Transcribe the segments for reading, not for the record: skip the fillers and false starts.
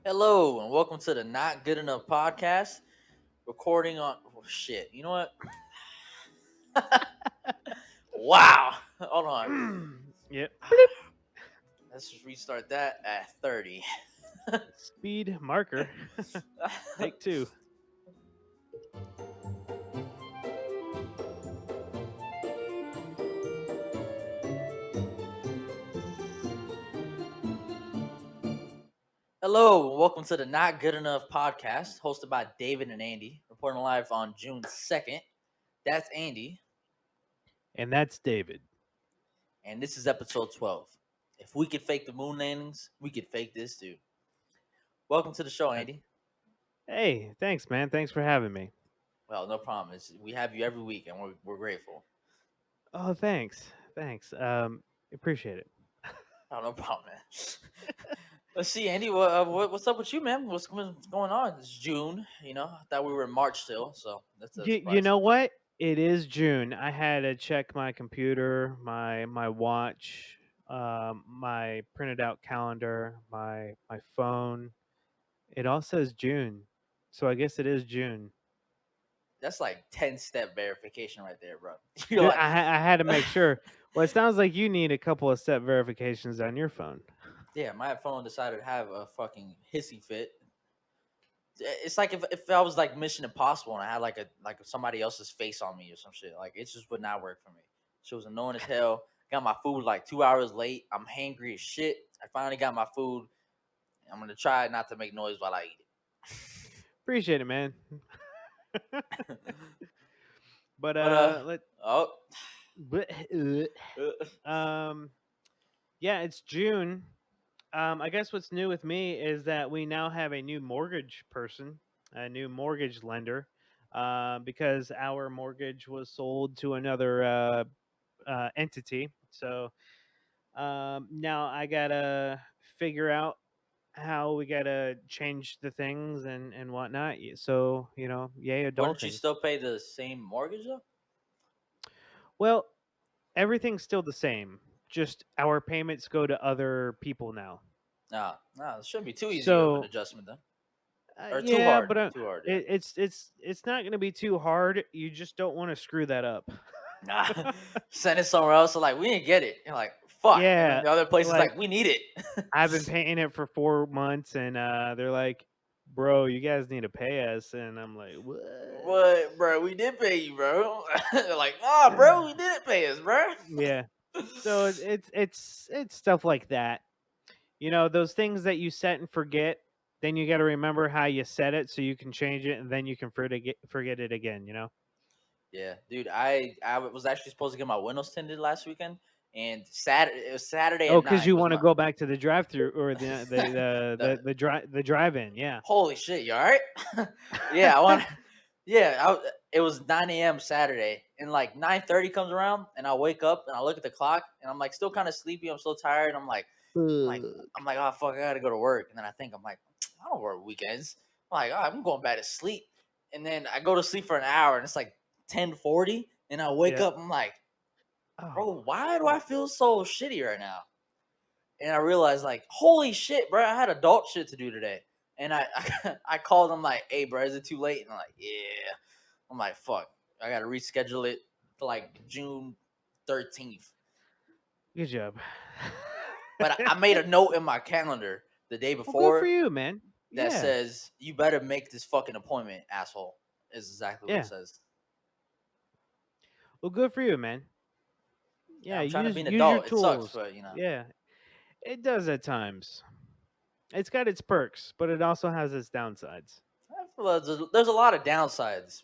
Hello and welcome to the Not Good Enough podcast. Recording on shit. You know what? Wow. Hold on. Yep. Bleep. Let's just restart that at 30. Speed marker. Take two. Hello and welcome to the Not Good Enough podcast, hosted by David and Andy, reporting live on June 2nd. That's Andy, And that's David. and this is episode 12. If we could fake the moon landings, we could fake this too. Welcome to the show, Uh, Andy. Hey, thanks, man. Thanks for having me. Well, no problem. We have you every week, and we're grateful. Oh, thanks. Thanks. Appreciate it. Oh, no problem, man. Let's see, Andy. What's up with you, man? What's going on? It's June. I thought we were in March still, so that's a You surprise. know what? It is June. I had to check my computer, my watch, my printed out calendar, my phone. It all says June, so I guess it is June. That's like 10-step verification right there, bro. You're Dude, like, I had to make sure. Well, it sounds like you need a couple of step verifications on your phone. yeah, my phone decided to have a fucking hissy fit. It's like if I was like Mission Impossible and I had like somebody else's face on me or some shit. Like it just would not work for me. She was annoying as hell. Got my food like 2 hours late. I'm hangry as shit. I finally got my food. I'm gonna try not to make noise while I eat Appreciate it, man. it. But But let oh, but, uh, um yeah, it's June. I guess what's new with me is that we now have a new mortgage person, a new mortgage lender, because our mortgage was sold to another entity. So now I gotta figure out how we gotta change the things and whatnot. So yay wouldn't you adulting. still pay the same mortgage though? Well, everything's still the same. Just our payments go to other people now. No, no, it shouldn't be too easy of an So adjustment then, or too yeah, hard. but Too hard, yeah. it's not going to be too hard. You just don't want to screw that up. Nah, send it somewhere else. So like we didn't get it. You're like fuck, and then Yeah, the other place is like like we need it. I've been paying it for 4 months, and they're like, "Bro, you guys need to pay us," and I'm like, "What?" What, bro? We did pay you, bro. They're like, nah, bro, we didn't pay us, bro. Yeah. So it's stuff like that. Those things that you set and forget. Then you got to remember how you set it so you can change it, and then you can forget it again. Yeah, dude, I was actually supposed to get my windows tinted last weekend, and Saturday it was Saturday Oh, at because night you was want to my go back to the drive-through or the the drive-in. Yeah. holy shit, you all right? Yeah, I want. Yeah, it was 9 a.m. Saturday, and like 9:30 comes around, and I wake up and I look at the clock, and I'm like still kind of sleepy. I'm so tired. I'm like, I'm like, oh fuck, I gotta go to work. And then I think I'm like, I don't work weekends. I'm like, oh, I'm going back to sleep. And then I go to sleep for an hour, and it's like 10:40, and I wake Yeah. up. I'm like, Oh bro, why do I shit. feel so shitty right now? And I realized like, holy shit, bro, I had adult shit to do today. And I called them like, hey, bro, is it too late? And I'm like, yeah. I'm like, fuck, I gotta reschedule it to like June 13th. Good job. But I made a note in my calendar the day Well, good for before you, man. that Yeah. says, you better make this fucking appointment, asshole. Is exactly what it Yeah. says. Well, good for you, man. Yeah, Yeah. I'm trying to Use be an use your adult. It sucks, tools. but Yeah. It does at times. It's got its perks, but it also has its downsides. I feel like there's a lot of downsides.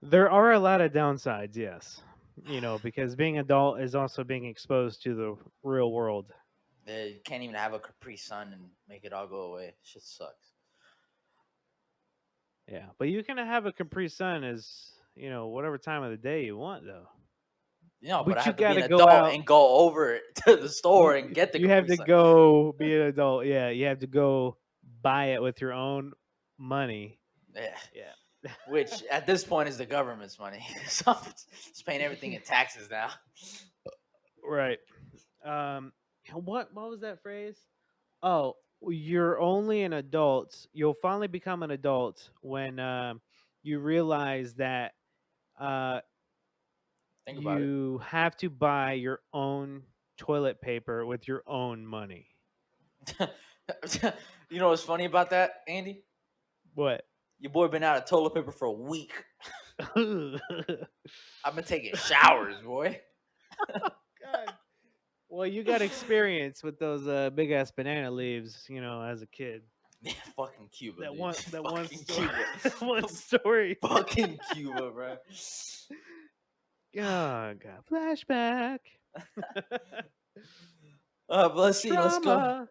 There are a lot of downsides, yes. Because being adult is also being exposed to the real world. You can't even have a Capri Sun and make it all go away. Shit sucks. Yeah. But you can have a Capri Sun as, whatever time of the day you want, though. But I But you have to be got an to go adult out. and go over to the store and get the You have Capri to Sun. go be an adult. Yeah. You have to go buy it with your own money. Yeah. Yeah. Which at this point is the government's money. So I'm just paying everything in taxes now. Right. What was that phrase? Oh, you're only an adult. You'll finally become an adult when you realize that uh, Think about it. you have to buy your own toilet paper with your own money. You know what's funny about that, Andy? What? Your boy been out of toilet paper for a week. God. I've been taking showers, boy. Well, you got experience with those big ass banana leaves, as a kid. Yeah, fucking Cuba, That dude. one, that one Fucking story, Cuba. that one story. Fucking Cuba, bro. Oh God, flashback. But let's see. Let's go. Trauma.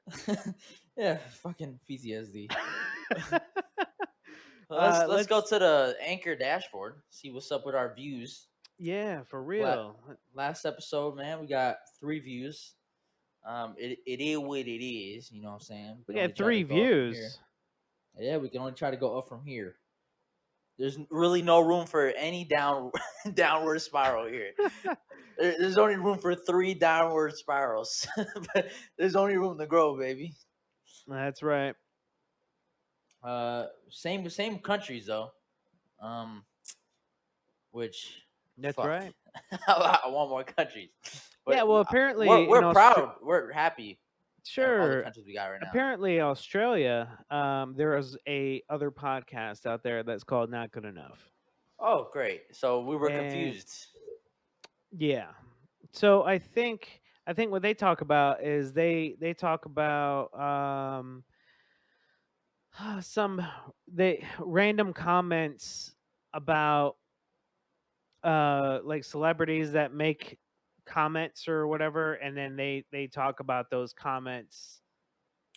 Yeah, fucking PTSD. Let's go Let's. to the Anchor dashboard. See what's up with our views. Yeah, for La- real. Last episode, man, we got 3 views. It is what it is. You know what I'm saying? We We can only got try to three go up from here. views. Yeah, we can only try to go up from here. There's really no room for any downward spiral here. There's only room for 3 downward spirals. But there's only room to grow, baby. That's right. Same countries though. Um, which That's fuck, right. I want more countries, Yeah. but Well, apparently in we're Australia. proud, we're happy in all the Sure. countries we got right now. Apparently, Australia. There is a other podcast out there that's called Not Good Enough. Oh, great! So we were And confused. yeah, so I think what they talk about is they talk about some they random comments about like celebrities that make comments or whatever, and then they talk about those comments.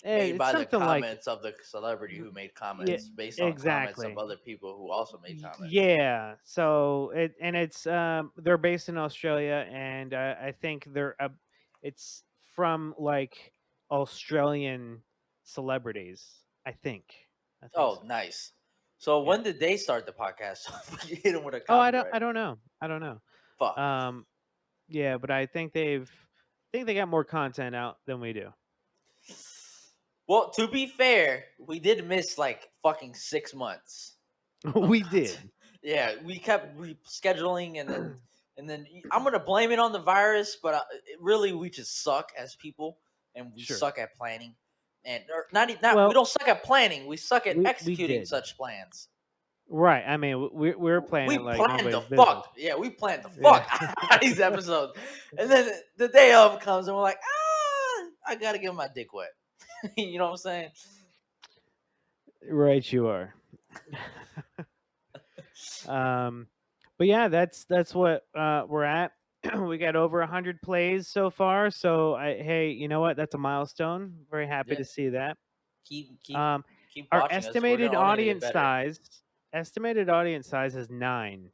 Made It's by the something like comments of the celebrity who made yeah, comments based on comments of exactly. other people who also made comments. Yeah, so it's they're based in Australia, and I think it's from like Australian celebrities. I think Oh, so. nice. So Yeah. when did they start the podcast? We hit them with a Oh, I don't copyright. I don't know. I don't know. Fuck. Um, yeah, but I think they got more content out than we do. Well, to be fair, we did miss like fucking 6 months of We content. did. Yeah, we kept rescheduling, and then I'm gonna blame it on the virus, but really we just suck as people, and we Sure. suck at planning, and or not we Well, don't suck at planning. We suck at we executing did. such plans. Right. I mean, we're playing We it like planned the nobody's business. fuck, yeah, we planned the Yeah. fuck out of these episodes, and then the day of comes, and we're like, I gotta get my dick wet. You know what I'm saying? Right, you are. um, but yeah, that's what we're at. We got over 100 plays so far. So hey, you know what? That's a milestone. Very happy Yeah, to see that. keep keep Um, keep our watching us. We're gonna only get better. estimated audience size is 9,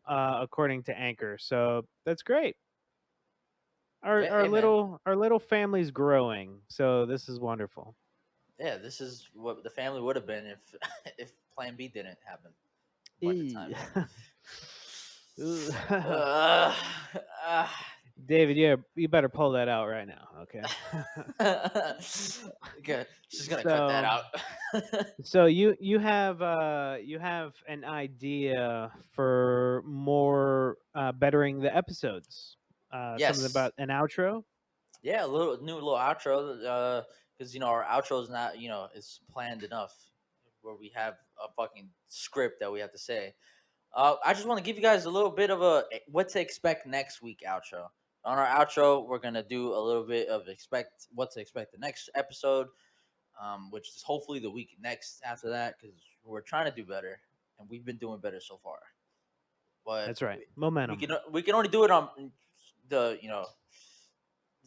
according to Anchor. So that's great. Our Yeah, our hey man. little family's growing. So this is wonderful. Yeah, this is what the family would have been if if Plan B didn't happen. Point in time. Eee. Ooh. Uh, uh, David, yeah, you better pull that out right now, okay? okay, she's gonna cut that So, out. so you have an idea for more bettering the episodes. Something Yes. about an outro. Yeah, a little new little outro. Because our outro is not it's planned enough, where we have a fucking script that we have to say. I just want to give you guys a little bit of a what to expect next week outro. On our outro, we're gonna do a little bit of expect what to expect the next episode, which is hopefully the week next after that, because we're trying to do better, and we've been doing better so far. But That's right. we Momentum. can we can only do it on the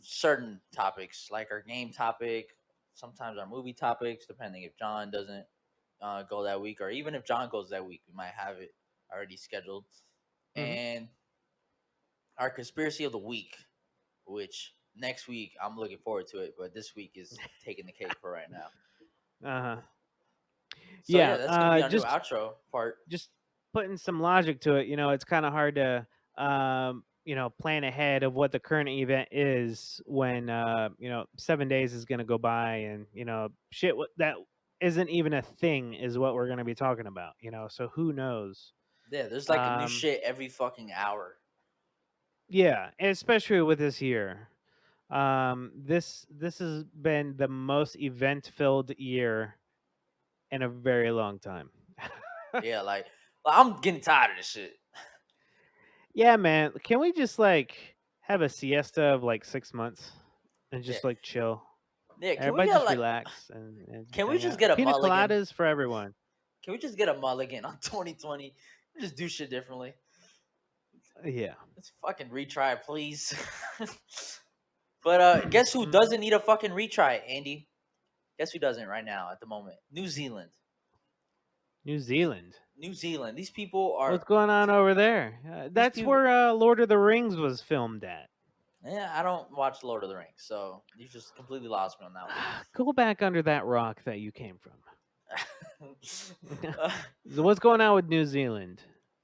certain topics, like our game topic, sometimes our movie topics, depending if John doesn't go that week, or even if John goes that week, we might have it already scheduled. Hmm. And our conspiracy of the week, which next week I'm looking forward to it, but this week is taking the cake for right now. Uh-huh. So yeah, Yeah, that's gonna be our new just outro part. just putting some logic to it. It's kind of hard to um plan ahead of what the current event is when 7 days is going to go by, and shit that isn't even a thing is what we're going to be talking about. So who knows? Yeah, there's like a new Um, shit every fucking hour. yeah, and especially with this year. This has been the most event filled year in a very long time. Yeah, like I'm getting tired of this shit. Yeah, man. Can we just like have a siesta of like 6 months and Yeah, just like chill? yeah. Can we Everybody get just like? relax and just Can we hang just out. get a Pina mulligan? coladas for everyone. Can we just get a mulligan on 2020? Just do shit differently. Yeah. Let's fucking retry, please. But guess who Mhm. doesn't need a fucking retry, Andy? Guess who doesn't right now at the moment? New Zealand. New Zealand. New Zealand. These people are. What's going on over there? These That's people. where Lord of the Rings was filmed at. Yeah, I don't watch Lord of the Rings, so you just completely lost me on that Go back under that rock that you came from. one. Uh, So what's going on with New Zealand?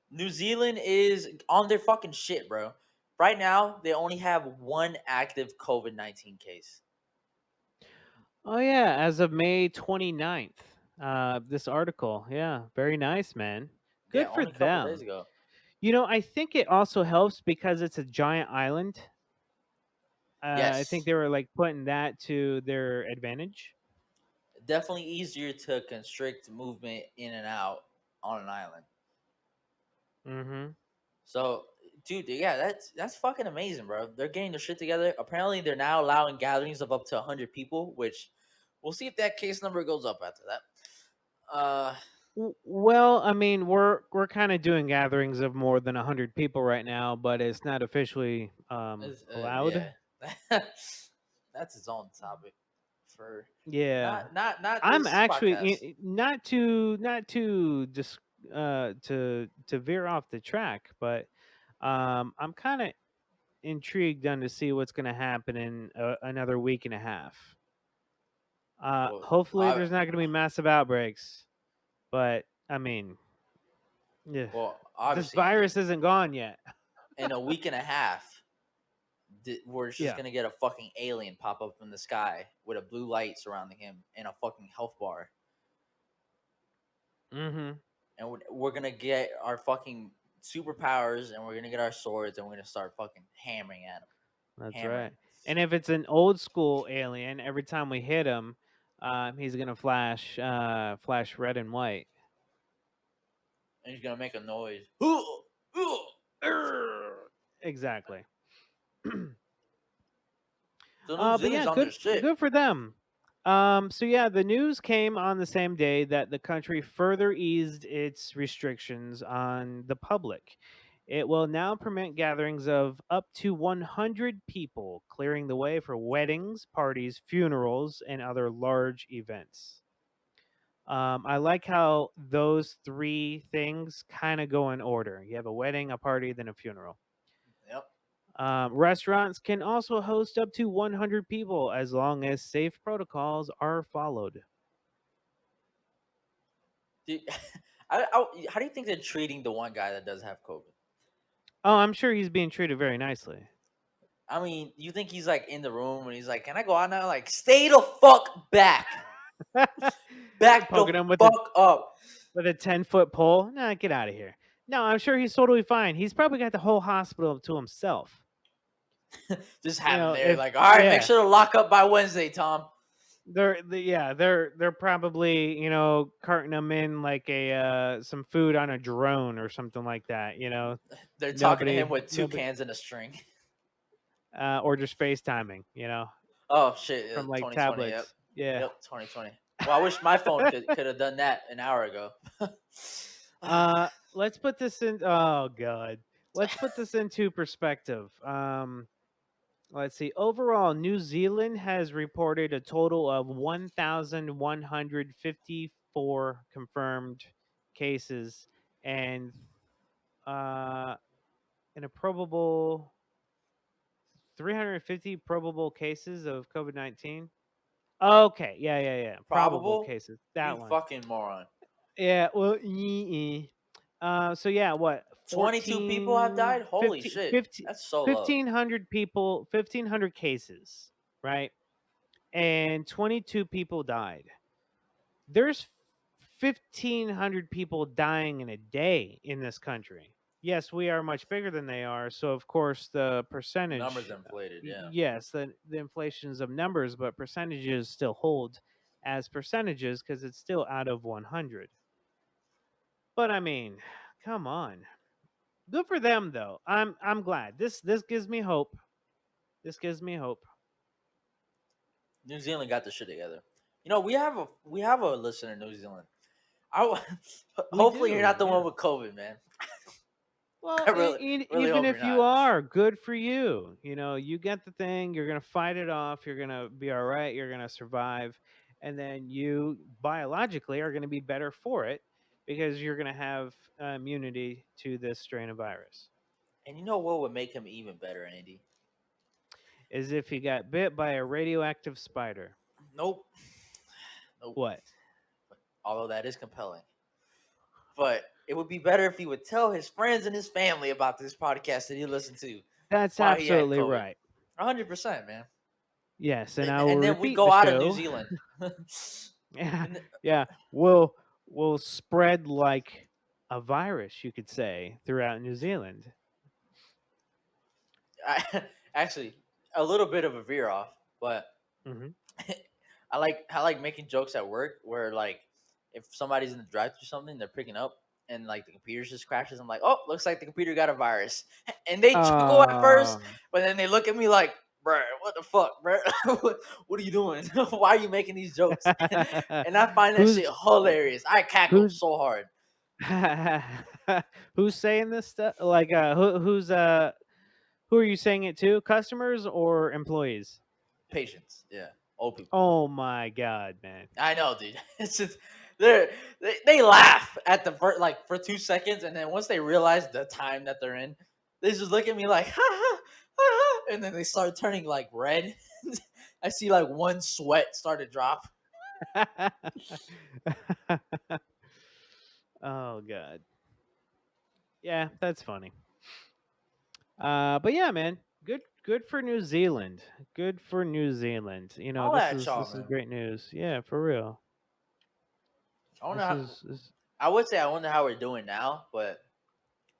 New Zealand is on their fucking shit, bro. Right now, they only have one active COVID-19 case. Oh yeah, as of May 29th. This article. Yeah, very nice, man. Yeah, Good for only a couple days them. ago. I think it also helps because it's a giant island. I think Yes, they were like putting that to their advantage. definitely easier to constrict movement in and out on an island. Mm-hmm. So, dude, yeah, that's fucking amazing, bro. They're getting their shit together. Apparently, they're now allowing gatherings of up to 100 people, which we'll see if that case number goes up after that. Well, I mean, we're kind of doing gatherings of more than 100 people right now, but it's not officially allowed. Yeah, that's its own topic for Yeah, not I'm this actually podcast. not to just to veer off the track, but I'm kind of intrigued on to see what's going to happen in another week and a half. Well, Hopefully, I there's not going to be massive outbreaks, but I mean, yeah, well this obviously, Andy, virus isn't gone yet. in a week and a half, we're just Yeah. gonna get a fucking alien pop up in the sky with a blue light surrounding him and a fucking health bar, Mm-hmm. and we're gonna get our fucking superpowers, and we're gonna get our swords, and we're gonna start fucking hammering at him, That's right. hammering. And if it's an old school alien, every time we hit him, he's gonna flash red and white. And he's gonna make a noise. Exactly. So New But Zealand's yeah, on their shit. good for them. So yeah, the news came on the same day that the country further eased its restrictions on the public. It will now permit gatherings of up to 100 people, clearing the way for weddings, parties, funerals, and other large events. I like how those three things kind of go in order. You have a wedding, a party, then a funeral. Yep. Restaurants can also host up to 100 people as long as safe protocols are followed. Dude, how do you think they're treating the one guy that does have COVID? Oh, I'm sure he's being treated very nicely. I mean, you think he's like in the room and he's like, "Can I go out now?" Like, stay the fuck back, back the Poking him with fuck up. a 10-foot pole. Nah, get out of here. No, I'm sure he's totally fine. He's probably got the whole hospital to himself. Just have him there. If Like, all right, make yeah, sure to lock up by Wednesday, Tom. they're probably carting him in like a some food on a drone or something like that. They're talking to him Nobody with two nobody cans and a string. or just FaceTiming. Oh shit, From like 2020. Yep, tablets. Yeah. yep, 2020. Well, I wish my phone could have done that an hour ago. Let's put this in. Oh god, let's put this into perspective. Let's see. Overall, New Zealand has reported a total of 1,154 confirmed cases and uh, and a probable 350 probable cases of COVID-19. Okay, yeah. Probable Probable? cases. You That one. fucking moron. Yeah. Well, so yeah, what? 22 people have 14, died. Holy 15, shit, 15, that's so low. 1,500 people, 1,500 cases, right? And 22 people died. There's 1,500 people dying in a day in this country. Yes, we are much bigger than they are, so of course the Numbers percentage, inflated. Yeah. yes, the inflations of numbers, but percentages still hold as percentages because it's still out of 100. But I mean, come on, good for them though. I'm glad. This gives me hope. This gives me hope. New Zealand got the shit together. You know, we have a listener in New Zealand. I w- We hopefully you're do, not the one yeah. with COVID, man. Well, I really even hope you're if you not. are, good for you. You know, you get the thing, you're going to fight it off, you're going to be all right, you're going to survive, and then you biologically are going to be better for it because you're going to have immunity to this strain of virus. And you know what would make him even better, Andy? As if he got bit by a radioactive spider. Nope. Nope. What? Although that is compelling. But it would be better if he would tell his friends and his family about this podcast that he listened to That's while he had absolutely COVID. right. 100%, man. Yes, and And, I will and then we repeat go the out of New show. Zealand. Yeah, And yeah. Will spread like a virus, you could say, throughout New Zealand. actually, a little bit of a veer off, but Hmm. I like making jokes at work where like if somebody's in the drive through something they're picking up and like the computer just crashes. I'm like, oh, looks like the computer got a virus, and they chuckle at first, Um, but then they look at me like, bruh, what the fuck, bruh? what are you doing? Why are you making these jokes? And I find that shit who's hilarious. I cackle who's so hard. who's saying this stuff? Like, who are you saying it to? Customers or employees? Patience, yeah, old people. Oh my god, man! I know, dude. It's just they laugh at the first like for 2 seconds, and then once they realize the time that they're in, they just look at me like, ha ha, ha, ha, and then they start turning like red. I see like one sweat start to drop. Oh god, yeah, that's funny. But yeah, man, good for New Zealand. Good for New Zealand. You know, All this that is y'all, this is man. great news. Yeah, for real. I wonder This how. is I would say I wonder how we're doing now, but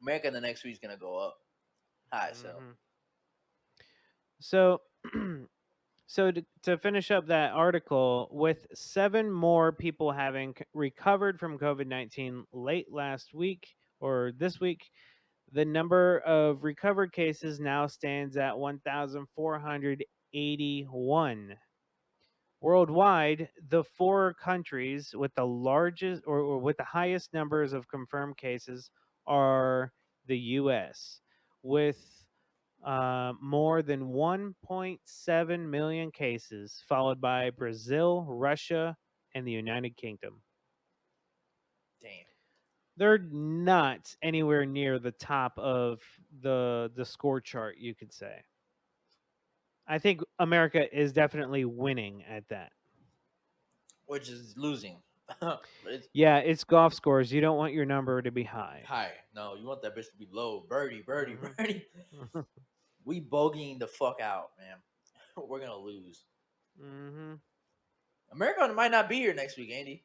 America in the next week's gonna go up high. So hmm So, so to finish up that article, with 7 more people having recovered from COVID-19 late last week or this week, the number of recovered cases now stands at 1,481. Worldwide, the 4 countries with the largest or with the highest numbers of confirmed cases are the U.S., with more than 1.7 million cases, followed by Brazil, Russia, and the United Kingdom. damn. They're not anywhere near the top of the score chart, you could say. I think America is definitely winning at that. Which is losing. It's Yeah, it's golf scores. You don't want your number to be high. high. No, you want that bitch to be low. Birdie, birdie, Hmm. birdie. We bogeying the fuck out, man. We're gonna lose. Hmm. America might not be here next week, Andy.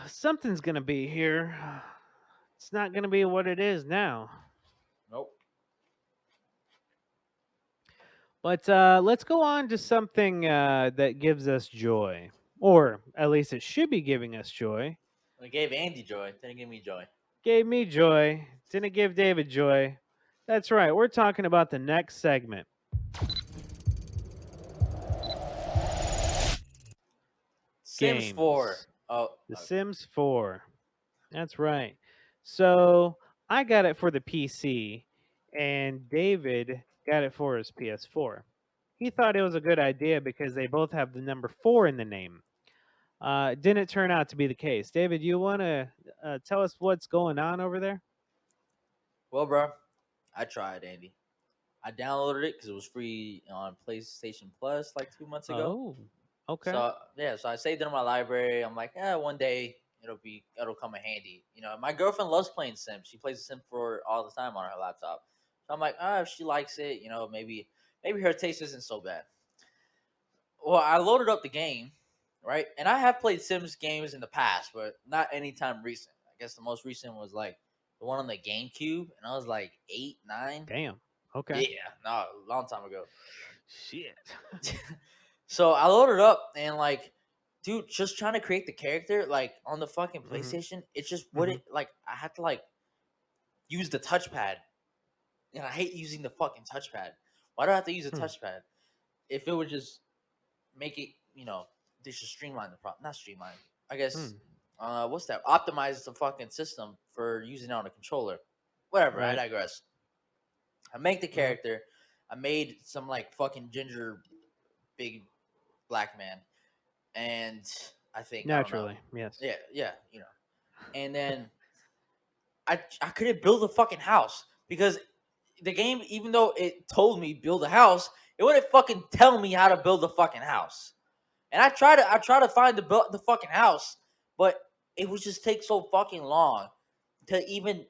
Something's gonna be here. It's not gonna be what it is now. Nope. But let's go on to something that gives us joy, or at least it should be giving us joy. It gave Andy joy. Didn't give me joy. Gave me joy. Didn't give David joy. That's right. We're talking about the next segment. Sims 4. Games. Oh, The Sims 4. That's right. So I got it for the PC, and David got it for his PS4. He thought it was a good idea because they both have the number 4 in the name. Didn't turn out to be the case. David, you want to tell us what's going on over there? well, bro. I tried, Andy. I downloaded it because it was free on PlayStation Plus like 2 months ago. Oh, okay. So yeah, so I saved it in my library. I'm like, one day it'll come in handy. My girlfriend loves playing Sims. She plays Sims for all the time on her laptop. So I'm like, if she likes it, maybe her taste isn't so bad. Well, I loaded up the game, right? And I have played Sims games in the past, but not anytime recent. I guess the most recent was like the one on the GameCube, and I was like 8, 9. Damn. Okay. Yeah, no, a long time ago. Shit. So I loaded up and like, dude, just trying to create the character like on the fucking hmm PlayStation, it just hmm wouldn't like I had to like use the touchpad. And I hate using the fucking touchpad. Why do I have to use a Hmm. touchpad? If it would just make it, they should streamline the problem. Not streamline. I guess Hmm. what's that? Optimize the fucking system for using it on a controller. Whatever, I Right. digress. I make the hmm character. I made some like fucking ginger big black man. And I don't know. Naturally, yes. Yeah, yeah. And then I couldn't build a fucking house because the game, even though it told me build a house, it wouldn't fucking tell me how to build a fucking house. And I try to find the fucking house, but it would just take so fucking long to even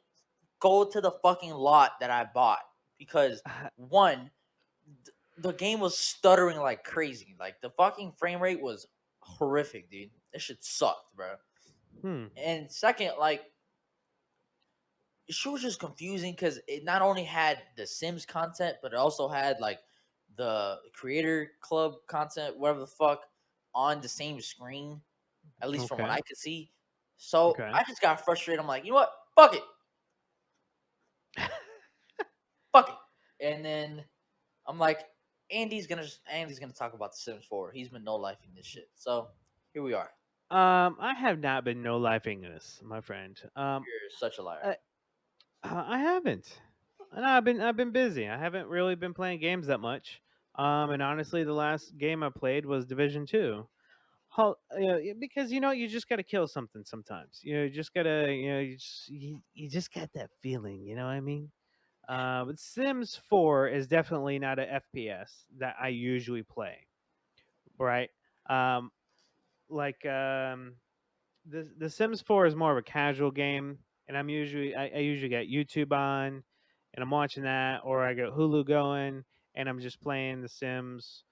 go to the fucking lot that I bought because one, the game was stuttering like crazy. Like the fucking frame rate was horrific, dude. This shit sucked, bro. Hmm. And second, like the show was just confusing because it not only had the Sims content, but it also had like the Creator Club content, whatever the fuck, on the same screen. At least from what Okay. I could see. So Okay. I just got frustrated. I'm like, you know what? Fuck it. Fuck it. And then I'm like, Andy's gonna talk about The Sims 4. He's been no lifing this shit. So here we are. I have not been no lifing this, my friend. You're such a liar. I, I haven't. No, I've been busy. I haven't really been playing games that much. And honestly, the last game I played was Division Two. Because you just got to kill something sometimes. You just gotta, you just got that feeling. You know what I mean? But Sims 4 is definitely not a FPS that I usually play. Right? Um, like the Sims 4 is more of a casual game, and I usually got YouTube on, and I'm watching that, or I got Hulu going, and I'm just playing The Sims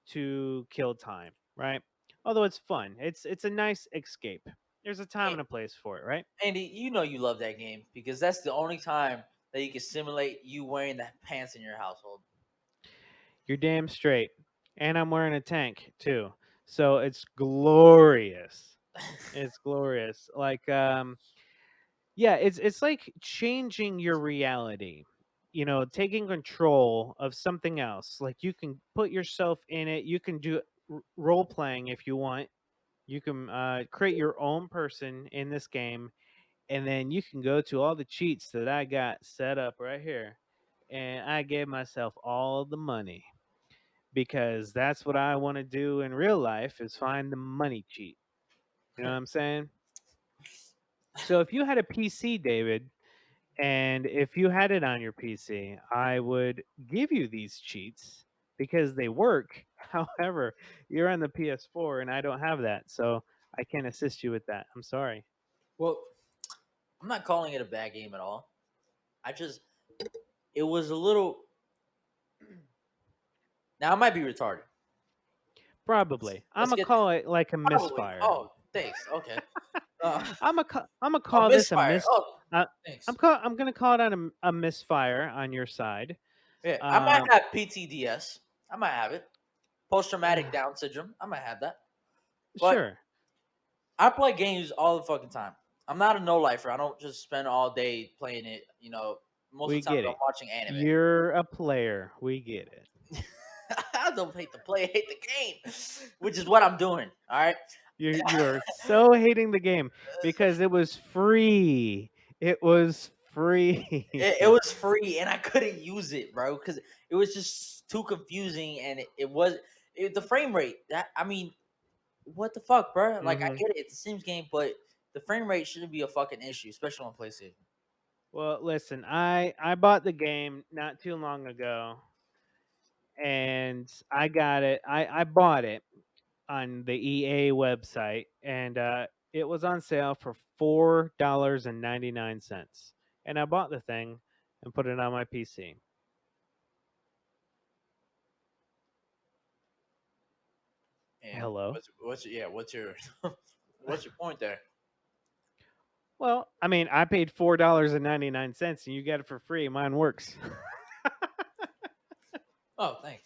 to kill time, right? Although it's fun, it's a nice escape. There's a time A- and a place for it, right? Andy, you know you love that game because that's the only time that you can simulate you wearing the pants in your household. You're damn straight, and I'm wearing a tank too, so it's glorious. It's glorious. Like yeah, it's like changing your reality. Taking control of something else. Like you can put yourself in it. You can do role playing if you want. You can create your own person in this game, and then you can go to all the cheats that I got set up right here. And I gave myself all the money because that's what I want to do in real life is find the money cheat. You know what I'm saying? So if you had a PC, David, and if you had it on your PC, I would give you these cheats because they work. However, you're on the PS4 and I don't have that. So I can't assist you with that. I'm sorry. Well, I'm not calling it a bad game at all. I just it was a little. Now I might be retarded. Let's Probably. I'm let's going to get call it like a probably. misfire. Oh, thanks. Okay. Uh, I'm gonna oh, call this a misfire. mis. Oh, Uh, thanks. I'm gonna call it a misfire on your side. Yeah, I might Um, have PTDS. I might have it. Post traumatic Down syndrome. I might have that. But sure, I play games all the fucking time. I'm not a no lifer. I don't just spend all day playing it. Most we of the time get I'm it. watching anime. You're a player. We get it. I don't hate the play, I hate the game, which is what I'm doing. All right. You're so hating the game because it was free. It was free. It was free and I couldn't use it, bro, because it was just too confusing and the frame rate. That I mean, what the fuck, bro? Like I hmm get it, it's a Sims game, but the frame rate shouldn't be a fucking issue, especially on PlayStation. Well, listen, I bought the game not too long ago, and I got it. I bought it on the EA website, and It was on sale for $4.99, and I bought the thing and put it on my PC. And Hello. what's your what's your point there? Well, I mean, I paid $4.99, and you get it for free. Mine works. Oh, thanks.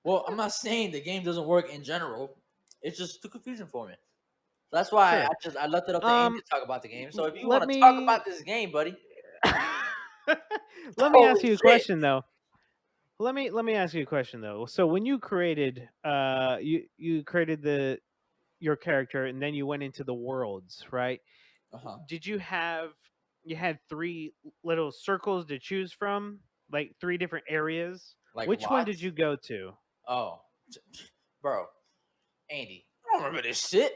Well, I'm not saying the game doesn't work in general. It's just too confusing for me. That's why Sure. I left it up to Andy Um, to talk about the game. So if you let want to talk me about this game, buddy, let me ask holy you a shit! question though. Let me ask you a question though. So when you created you created the your character and then you went into the worlds, right? Uh huh. Did you had three little circles to choose from, like three different areas? Like Which one did lots. you go to? Oh, bro, Andy, I don't remember this shit.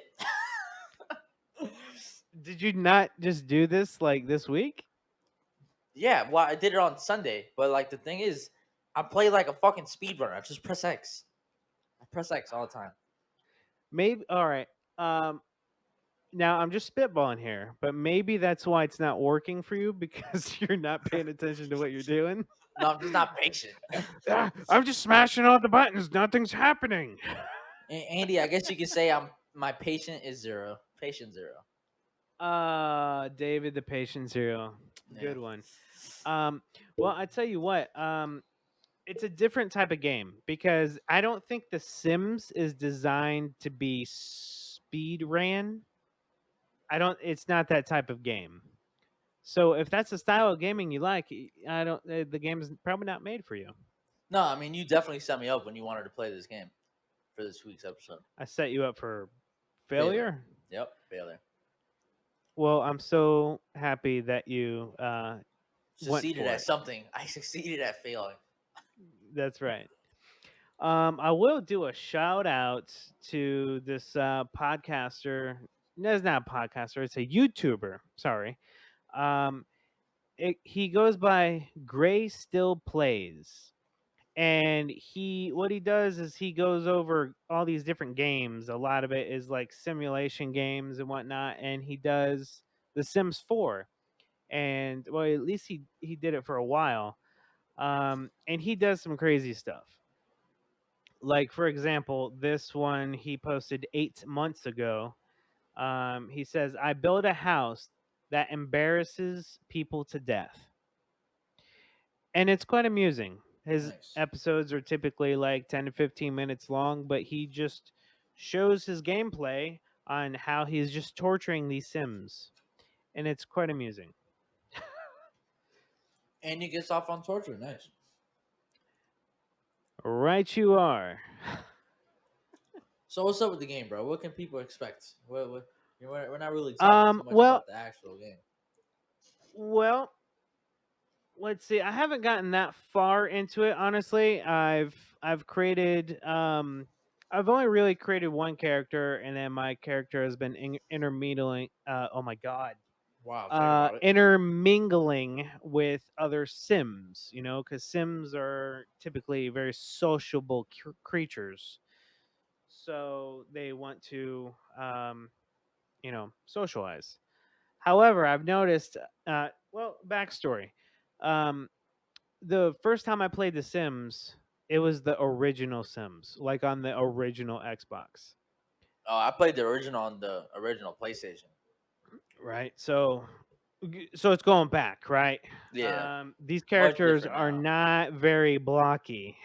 Did you not just do this like this week? Yeah, well, I did it on Sunday, but like the thing is, I play like a fucking speedrunner. I just press X. I press X all the time. Maybe all right. Um Now I'm just spitballing here, but maybe that's why it's not working for you because you're not paying attention to what you're doing. No, I'm just not patient. I'm just smashing all the buttons. Nothing's happening. Andy, I guess you could say I'm my patient is zero. Patient zero. David the Patient Zero. Yeah. Good one. Um, well, I tell you what. It's a different type of game because I don't think The Sims is designed to be speed ran. I don't. It's not that type of game. So if that's the style of gaming you like, I don't. The game is probably not made for you. No, I mean you definitely set me up when you wanted to play this game for this week's episode. I set you up for Failure. failure. Yep, failure. Well, I'm so happy that you went Succeeded for at it. something. I succeeded at failing. That's right. I will do a shout out to this podcaster. No, it's not a podcaster. It's a YouTuber. Sorry. Um, he goes by Gray Still Plays, and what he does is he goes over all these different games. A lot of it is like simulation games and whatnot, and he does The Sims 4. And well, at least he did it for a while. And he does some crazy stuff. Like for example, this one he posted 8 months ago. He says, "I built a house that embarrasses people to death," and it's quite amusing. His Nice. episodes are typically like 10 to 15 minutes long, but he just shows his gameplay on how he's just torturing these Sims, and it's quite amusing. And he gets off on torture. Nice. Right, you are. So what's up with the game, bro? What can people expect? We're not really talking too much Well, about the actual game. well, let's see. I haven't gotten that far into it, honestly. I've created I've only really created one character, and then my character has been intermingling. Oh my god, Wow, think about it. intermingling with other Sims. You know, because Sims are typically very sociable creatures, so they want to socialize. However, I've noticed. Well, backstory. Um, the first time I played The Sims, it was the original Sims, like on the original Xbox. Oh, I played the original on the original PlayStation. Right. So it's going back, right? Yeah, These much characters different are now. not very blocky.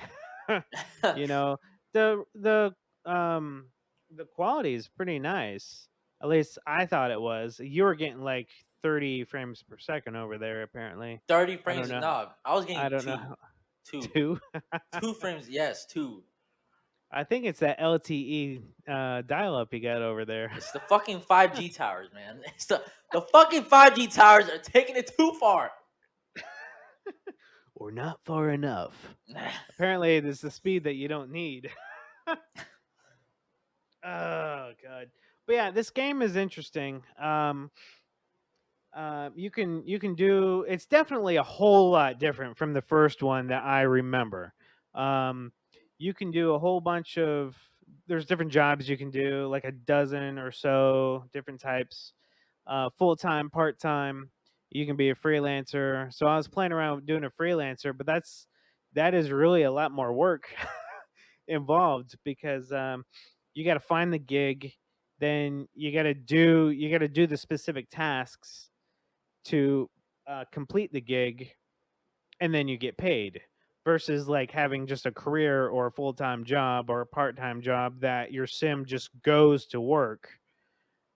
you know, um the quality is pretty nice. At least I thought it was. You were getting like 30 frames per second over there apparently. 30 I frames don't is know. no. I was I getting don't know. two, two, Two. 2 frames. Yes, two. I think it's that LTE dial up you got over there. It's the fucking 5G towers, man. It's the fucking 5G towers are taking it too far. Or not far enough. Apparently, this is the speed that you don't need. Oh god. But yeah, this game is interesting. You can do. It's definitely a whole lot different from the first one that I remember. Um, you can do a whole bunch of there's different jobs you can do, like a dozen or so different types, full time, part time. You can be a freelancer. So I was playing around with doing a freelancer, but that is really a lot more work involved because you got to find the gig, then you got to do the specific tasks to complete the gig, and then you get paid. Versus like having just a career or a full time job or a part time job that your sim just goes to work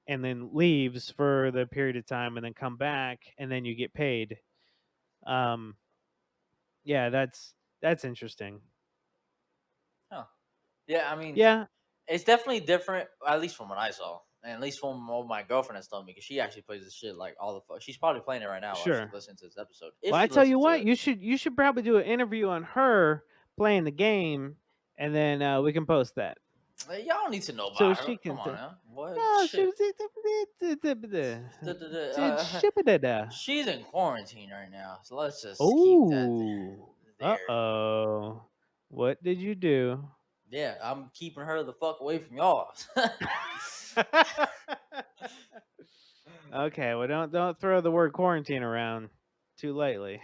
and then leaves for the period of time and then come back and then you get paid. Um, yeah, that's interesting. Huh. Yeah, I mean, Yeah, it's definitely different, at least from what I saw, and at least from what my girlfriend has told me, because she actually plays this shit like all the fuck. She's probably playing it right now while she's sure. listening to this episode, if Well, I she tell you listens to what, it. you should probably do an interview on her playing the game, and then we can post that Y'all need to know so about her. she Come can. on now, what No, she shit? was. Uh, Ship-a-da-da. she's in quarantine right now, so let's just keep that Oh, there. uh-oh. What did you do? Yeah, I'm keeping her the fuck away from y'all. Okay, well don't throw the word quarantine around too lightly.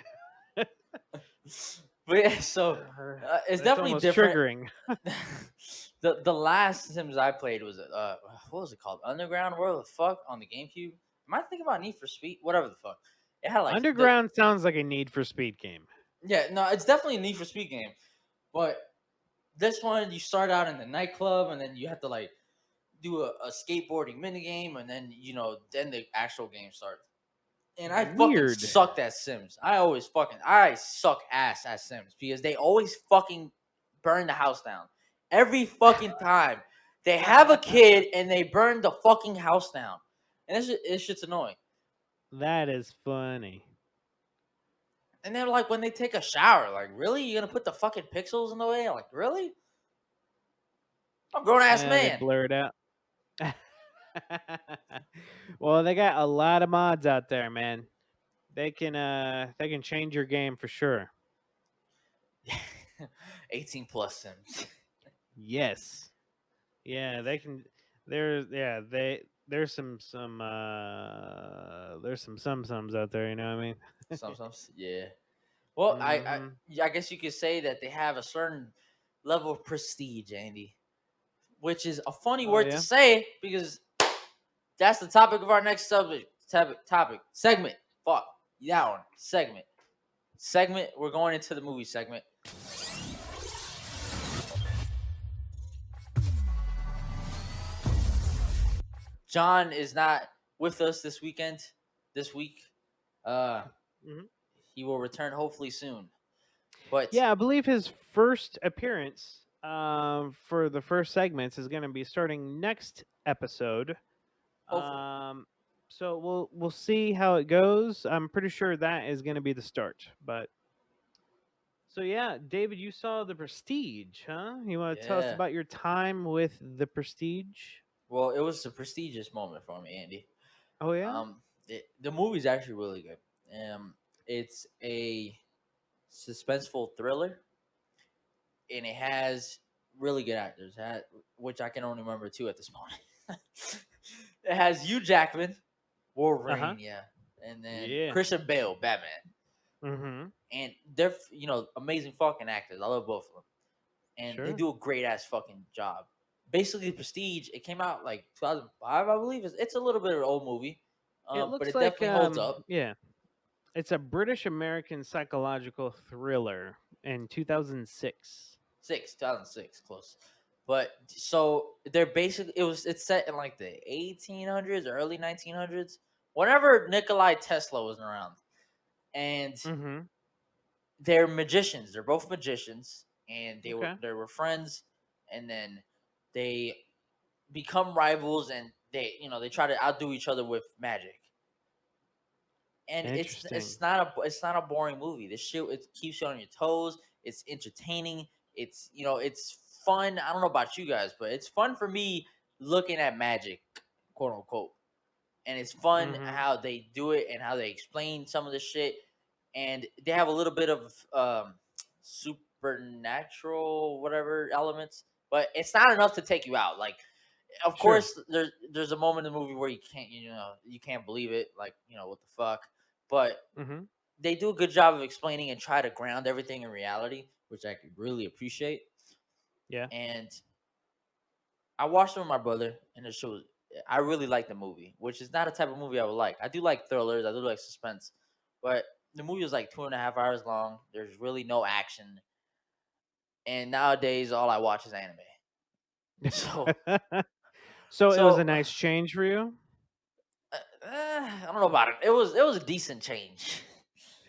But yeah, so it's That's definitely almost different. triggering. The last Sims I played was what was it called? Underground? Where the fuck on the GameCube? Am I thinking about Need for Speed? Whatever the fuck. It had like the Underground sounds like a Need for Speed game. yeah no, it's definitely a Need for Speed game, but this one you start out in the nightclub and then you have to like do a skateboarding mini game and then then the actual game starts. And I fucking Weird. sucked at Sims. I suck ass at Sims because they always fucking burn the house down. Every fucking time. They have a kid and they burn the fucking house down. And this shit's annoying. That is funny. And then like when they take a shower, like really? You're gonna put the fucking pixels in the way? Like, really? I'm a grown ass They man. blur it out. Well, they got a lot of mods out there, man. They can change your game for sure. 18 plus Sims. Yes. Yeah, they can. There's some sums out there. You know what I mean? Sometimes, yeah. Well, Hmm. yeah, I guess you could say that they have a certain level of prestige, Andy, which is a funny Oh word to yeah. say because that's the topic of our next subject topic segment. Fuck that one segment. We're going into the movie segment. John is not with us this weekend. This week, uh, Hmm. he will return hopefully soon. But Yeah, I believe his first appearance for the first segments is going to be starting next episode. hopefully, Um, so we'll see how it goes. I'm pretty sure that is going to be the start. But so yeah, David, you saw The Prestige, huh? You want to tell us yeah. about your time with The Prestige? Well, it was a prestigious moment for me, Andy. Oh yeah. The movie's actually really good. It's a suspenseful thriller, and it has really good actors, which I can only remember two at this moment. It has Hugh Jackman, Uh huh. Wolverine, yeah, and then Yeah. Christian Bale, Batman, Mm-hmm. and they're amazing fucking actors. I love both of them, and they Sure. do a great ass fucking job. Basically, Prestige. It came out like 2005, I believe. It's a little bit of an old movie, It but looks it like definitely holds up. yeah, it's a British American psychological thriller in 2006. 2006, close. But so they're basically it's set in like the 1800s, early 1900s, whenever Nikolai Tesla was around, and Mm-hmm. they're magicians. They're both magicians, and Okay. they were friends, and then they become rivals, and they try to outdo each other with magic. And Interesting. it's not a boring movie. This shit, it keeps you on your toes. It's entertaining. It's fun. I don't know about you guys, but it's fun for me looking at magic, quote unquote. And it's fun Mm-hmm. how they do it and how they explain some of the shit. And they have a little bit of supernatural whatever elements but it's not enough to take you out. Like, of Sure. course, there's a moment in the movie where you can't believe it, like, what the fuck. But Mhm. they do a good job of explaining and try to ground everything in reality, which I could really appreciate. Yeah. And I watched it with my brother, and it shows. I really like the movie, which is not a type of movie I would like. I do like thrillers, I do like suspense, but the movie was like 2.5 hours long. There's really no action, and nowadays all I watch is anime. So, So it was a so nice change for you? I don't know about it. It was a decent change.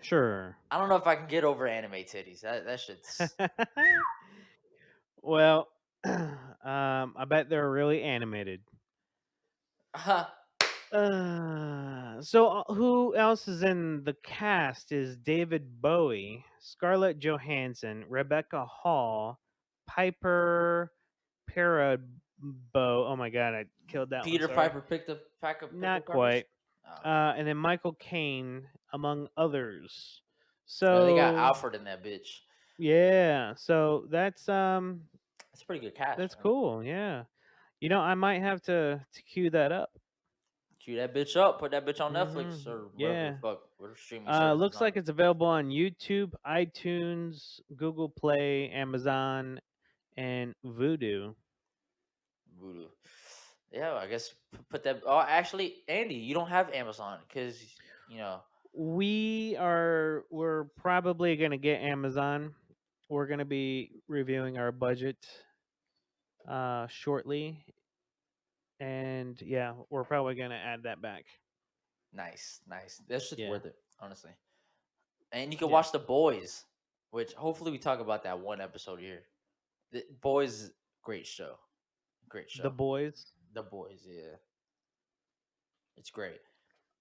Sure. I don't know if I can get over anime titties. That shit's. Well, I bet they're really animated. So who else is in the cast is David Bowie, Scarlett Johansson, Rebecca Hall, Piper Perabo. Oh my god, I killed that one. Peter Sorry. Piper picked a pack of pickled Not peppers. quite. Oh, okay. And then Michael Caine, among others. Yeah, they got So Alfred in that bitch. yeah, so That's a pretty good cast, that's man. cool. Yeah, I might have to cue that up. Cue that bitch up. Put that bitch on Netflix or whatever the Yeah. fuck, whatever streaming service is Looks on. like it's available on YouTube, iTunes, Google Play, Amazon, and Vudu. Voodoo. Yeah, I guess put that. Oh, actually, Andy, you don't have Amazon because you know. We're probably gonna get Amazon. We're gonna be reviewing our budget shortly, and yeah, we're probably gonna add that back. Nice, nice. That shit's Yeah, worth it, honestly. And you can yeah. watch The Boys, which hopefully we talk about that one episode here. The Boys, great show, great The show. Boys. The Boys, yeah, it's great.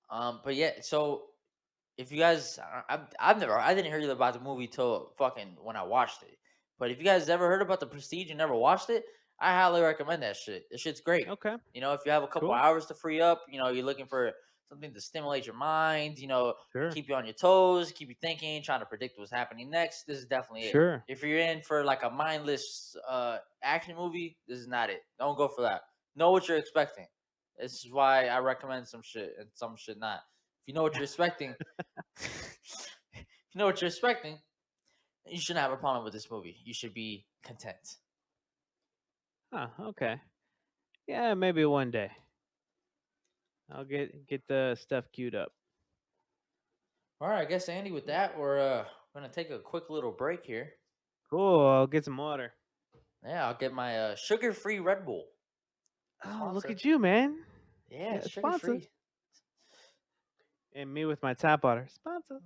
But yeah, so if you guys, I didn't hear about the movie till fucking when I watched it. But if you guys ever heard about The Prestige and never watched it, I highly recommend that shit. This shit's great. Okay, If you have a couple cool. hours to free up, you're looking for something to stimulate your mind, Sure, keep you on your toes, keep you thinking, trying to predict what's happening next. This is definitely it. sure. If you're in for like a mindless action movie, this is not it. Don't go for that. Know what you're expecting. This is why I recommend some shit and some shit not. If you know what you're expecting, if you know what you're expecting, you shouldn't have a problem with this movie. You should be content. Okay. Yeah, maybe one day I'll get the stuff queued up. All right, I guess Andy, with that, we're gonna take a quick little break here. Cool. I'll get some water. Yeah, I'll get my sugar-free Red Bull Oh, look sponsor. at you, man. Yeah, Yeah, it's sponsor. sugar-free. And me with my tap water. Sponsor.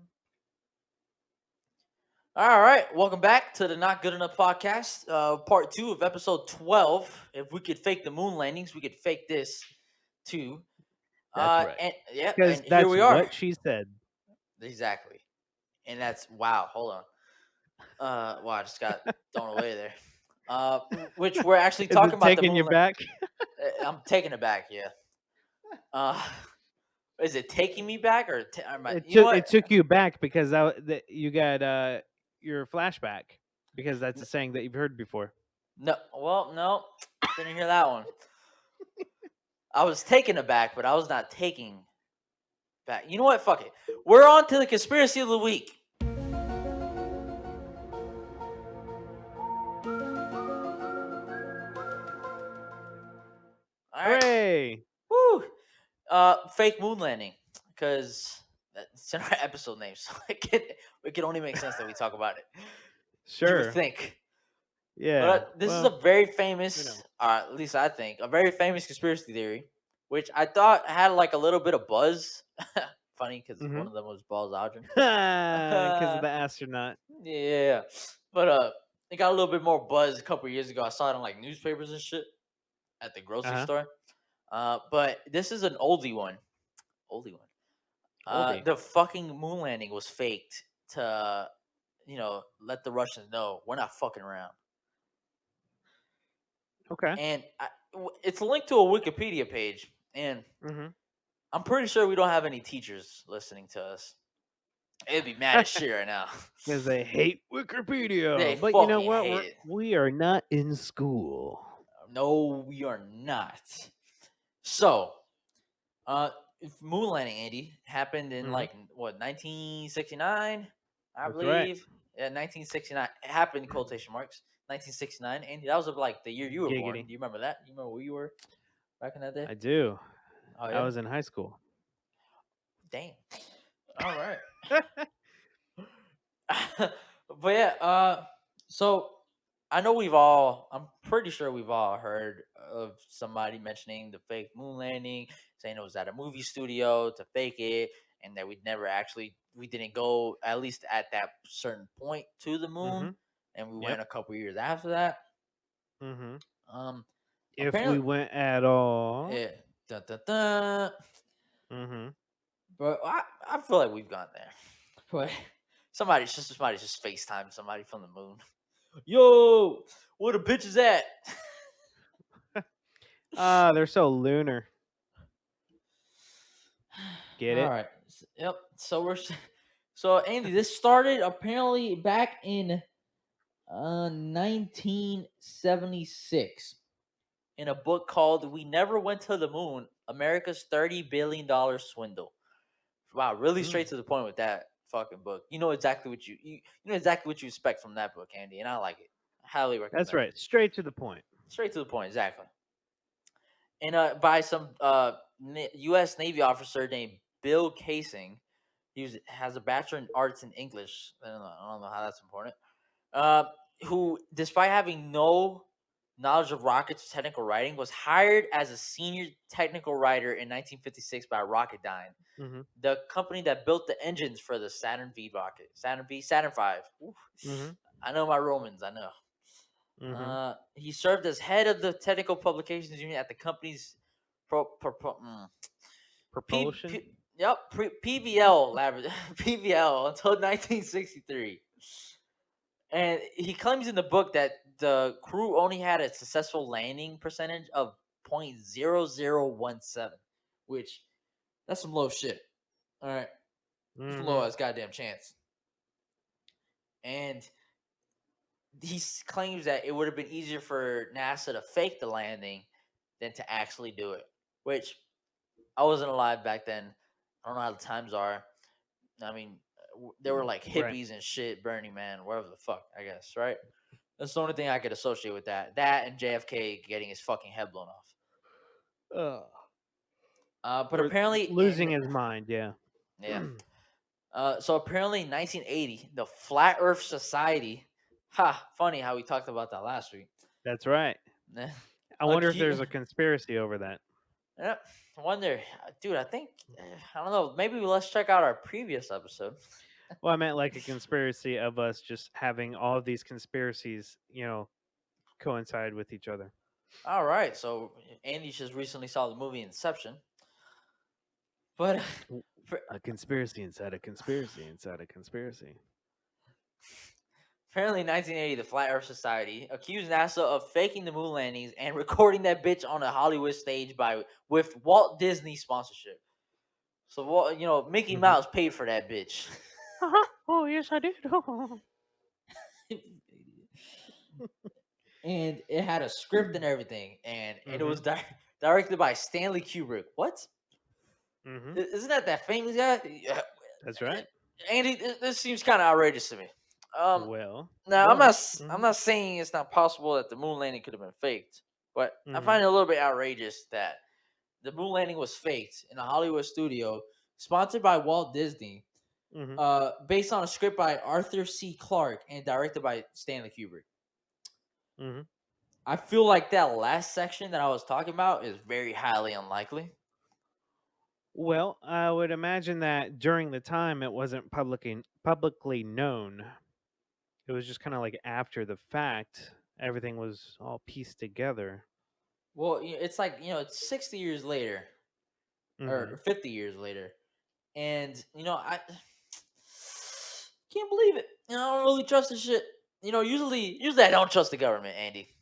All right, welcome back to the Not Good Enough podcast, part 2 of episode 12. If we could fake the moon landings, we could fake this too. That's right. And yeah, Because and here that's we are. what she said. Exactly. And that's wow. Hold on. Wow, I just got thrown away there. Which we're actually Is talking it about the taking you moon. back? I'm taking it back. Yeah. Uh, is it taking me back or It you know took what? it took you back because you got your flashback because that's a saying that you've heard before. No, well, no, didn't hear that one. I was taken aback, but I was not taking back. You know what? Fuck it. We're on to the conspiracy of the week. All right. Hooray! Woo. Fake moon landing, because it's in our episode name, so it can only make sense that we talk about it. You would Sure. think. But Yeah. this is a Well, very you know. famous, at least I think, a very famous conspiracy theory, which I thought had like a little bit of buzz. Funny because one Mhm. of them was Buzz Aldrin. Because of the astronaut. Yeah, but it got a little bit more buzz a couple years ago. I saw it on like newspapers and shit at the grocery Uh-huh. store. But this is an oldie one. Oldie one. Oldie. The fucking moon landing was faked to, let the Russians know we're not fucking around. Okay. And it's linked to a Wikipedia page, and Mhm. I'm pretty sure we don't have any teachers listening to us. It'd be mad as shit right now. Because they hate They Wikipedia. But you know fucking what? hate it. We are not in school. No, we are not. So, uh, moon landing, Andy, happened in Hmm. like what 1969, I That's right. believe. Yeah, 1969. It happened in quotation marks. 1969, Andy. That was like the year you were born. Giggity. Do you remember that? You remember where you were back in that day? I do. Oh I yeah. was in high school. Damn. All right. But yeah, so I know I'm pretty sure we've all heard of somebody mentioning the fake moon landing, saying it was at a movie studio to fake it, and that we didn't go, at least at that certain point, to the moon, Hmm. and we Yep. went a couple years after that. Hmm. Um, If we apparently, went at all. yeah, dun, dun, dun. Hmm. But I feel like we've gone there. But somebody's just FaceTime somebody from the moon. Yo, where the bitches at? Ah, they're so lunar. Get All it? right. Yep. So Andy, this started apparently back in 1976 in a book called "We Never Went to the Moon: America's $30 billion Swindle." Wow, really Mm. straight to the point with that fucking book. You know exactly you know exactly what you expect from that book, Andy, and I like it. I highly That's recommend it. right. Straight to the point. Straight to the point, exactly. And by some U.S. Navy officer named Bill Casing. Has a bachelor in arts in English. I don't know how that's important. Uh, who, despite having no knowledge of rockets or technical writing, was hired as a senior technical writer in 1956 by Rocketdyne, Hmm. the company that built the engines for the Saturn V rocket, Saturn V. Oof. Hmm. I know my Romans. I know. Hmm. He served as head of the technical publications unit at the company's P, Propulsion. P yep, PVL PVL until 1963. And he claims in the book that the crew only had a successful landing percentage of 0.0017, which that's some low shit. All right, it's low Hmm. as goddamn chance. And claims that it would have been easier for NASA to fake the landing than to actually do it. Which I wasn't alive back then. I don't know how the times are. I mean, there were like Right. hippies and shit, Burning Man, wherever the fuck, I guess, right? That's the only thing I could associate with that. That and JFK getting his fucking head blown off. Ugh. But Or apparently, losing his mind. Yeah. yeah. So apparently, in 1980, the Flat Earth Society. Ha! Funny how we talked about that last week. That's right. Eh, I wonder if there's a conspiracy over that. yeah, I wonder, dude. I think I don't know. Maybe let's check out our previous episode. Well, I meant like a conspiracy of us just having all of these conspiracies, coincide with each other. All right, so Andy just recently saw the movie Inception, but W- for- A conspiracy inside a conspiracy inside a conspiracy. apparently in 1980, the Flat Earth Society accused NASA of faking the moon landings and recording that bitch on a Hollywood stage with Walt Disney sponsorship. So Mickey Hmm. Mouse paid for that bitch. Oh, yes, I did. And it had a script and everything, and it Hmm. was directed by Stanley Kubrick. What? Hmm. Isn't that famous guy? Yeah. That's right. Andy, this seems kind of outrageous to me. Um, Well, Now well. I'm Hmm. not saying it's not possible that the moon landing could have been faked, but I Hmm. find it a little bit outrageous that the moon landing was faked in a Hollywood studio, sponsored by Walt Disney, Hmm. based on a script by Arthur C. Clarke and directed by Stanley Kubrick. Hmm. I feel like that last section that I was talking about is very highly unlikely. Well, I would imagine that during the time it wasn't publicly known. It was just kind of like after the fact, everything was all pieced together. Well, it's like it's 60 years later Hmm. or 50 years later, and I can't believe it. I don't really trust this shit. Usually I don't trust the government, Andy.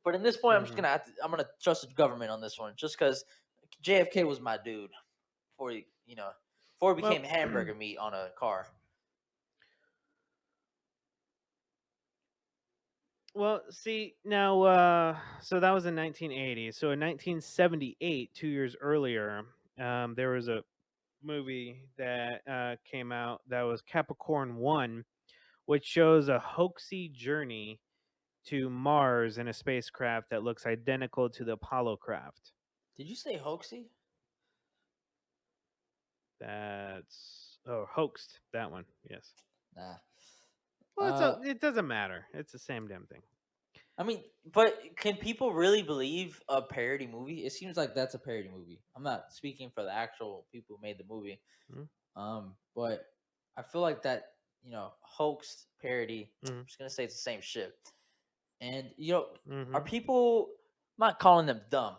But in this point, Hmm. I'm gonna trust the government on this one, just because JFK was my dude before he, before he Well, became hamburger meat on a car. Well, see now, so that was in 1980. So in 1978, 2 years earlier, there was a movie that came out that was Capricorn One, which shows a hoaxy journey to Mars in a spacecraft that looks identical to the Apollo craft. Did you say hoaxy? That's hoaxed that one. Yes. Nah. Well, Uh, it doesn't matter. It's the same damn thing. I mean, but can people really believe a parody movie? It seems like that's a parody movie. I'm not speaking for the actual people who made the movie. But I feel like that, hoaxed parody. I'm Mm-hmm. just gonna say it's the same shit. And are Mm-hmm. people? I'm not calling them dumb,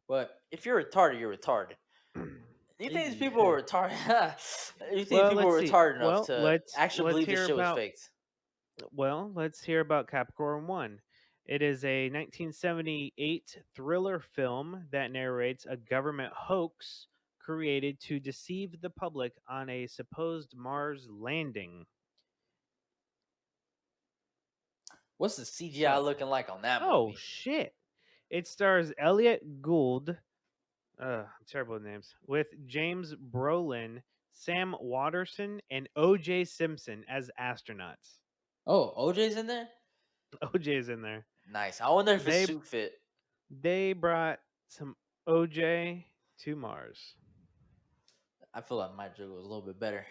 but if you're retarded, you're retarded. Do you think these people Yeah. are retarded? You think Well, people let's are see. retarded enough Well, to let's actually let's believe this hear shit was about faked? let's hear about Capricorn One. It is a 1978 thriller film that narrates a government hoax created to deceive the public on a supposed Mars landing. What's the CGI So, looking like on that oh movie? shit! It stars Elliot Gould. Terrible names with James Brolin, Sam Waterson, and O.J. Simpson as astronauts. Oh, OJ's in there. OJ's in there. Nice. I wonder if his They suit fit. they brought some OJ to Mars. I feel like my joke was a little bit better.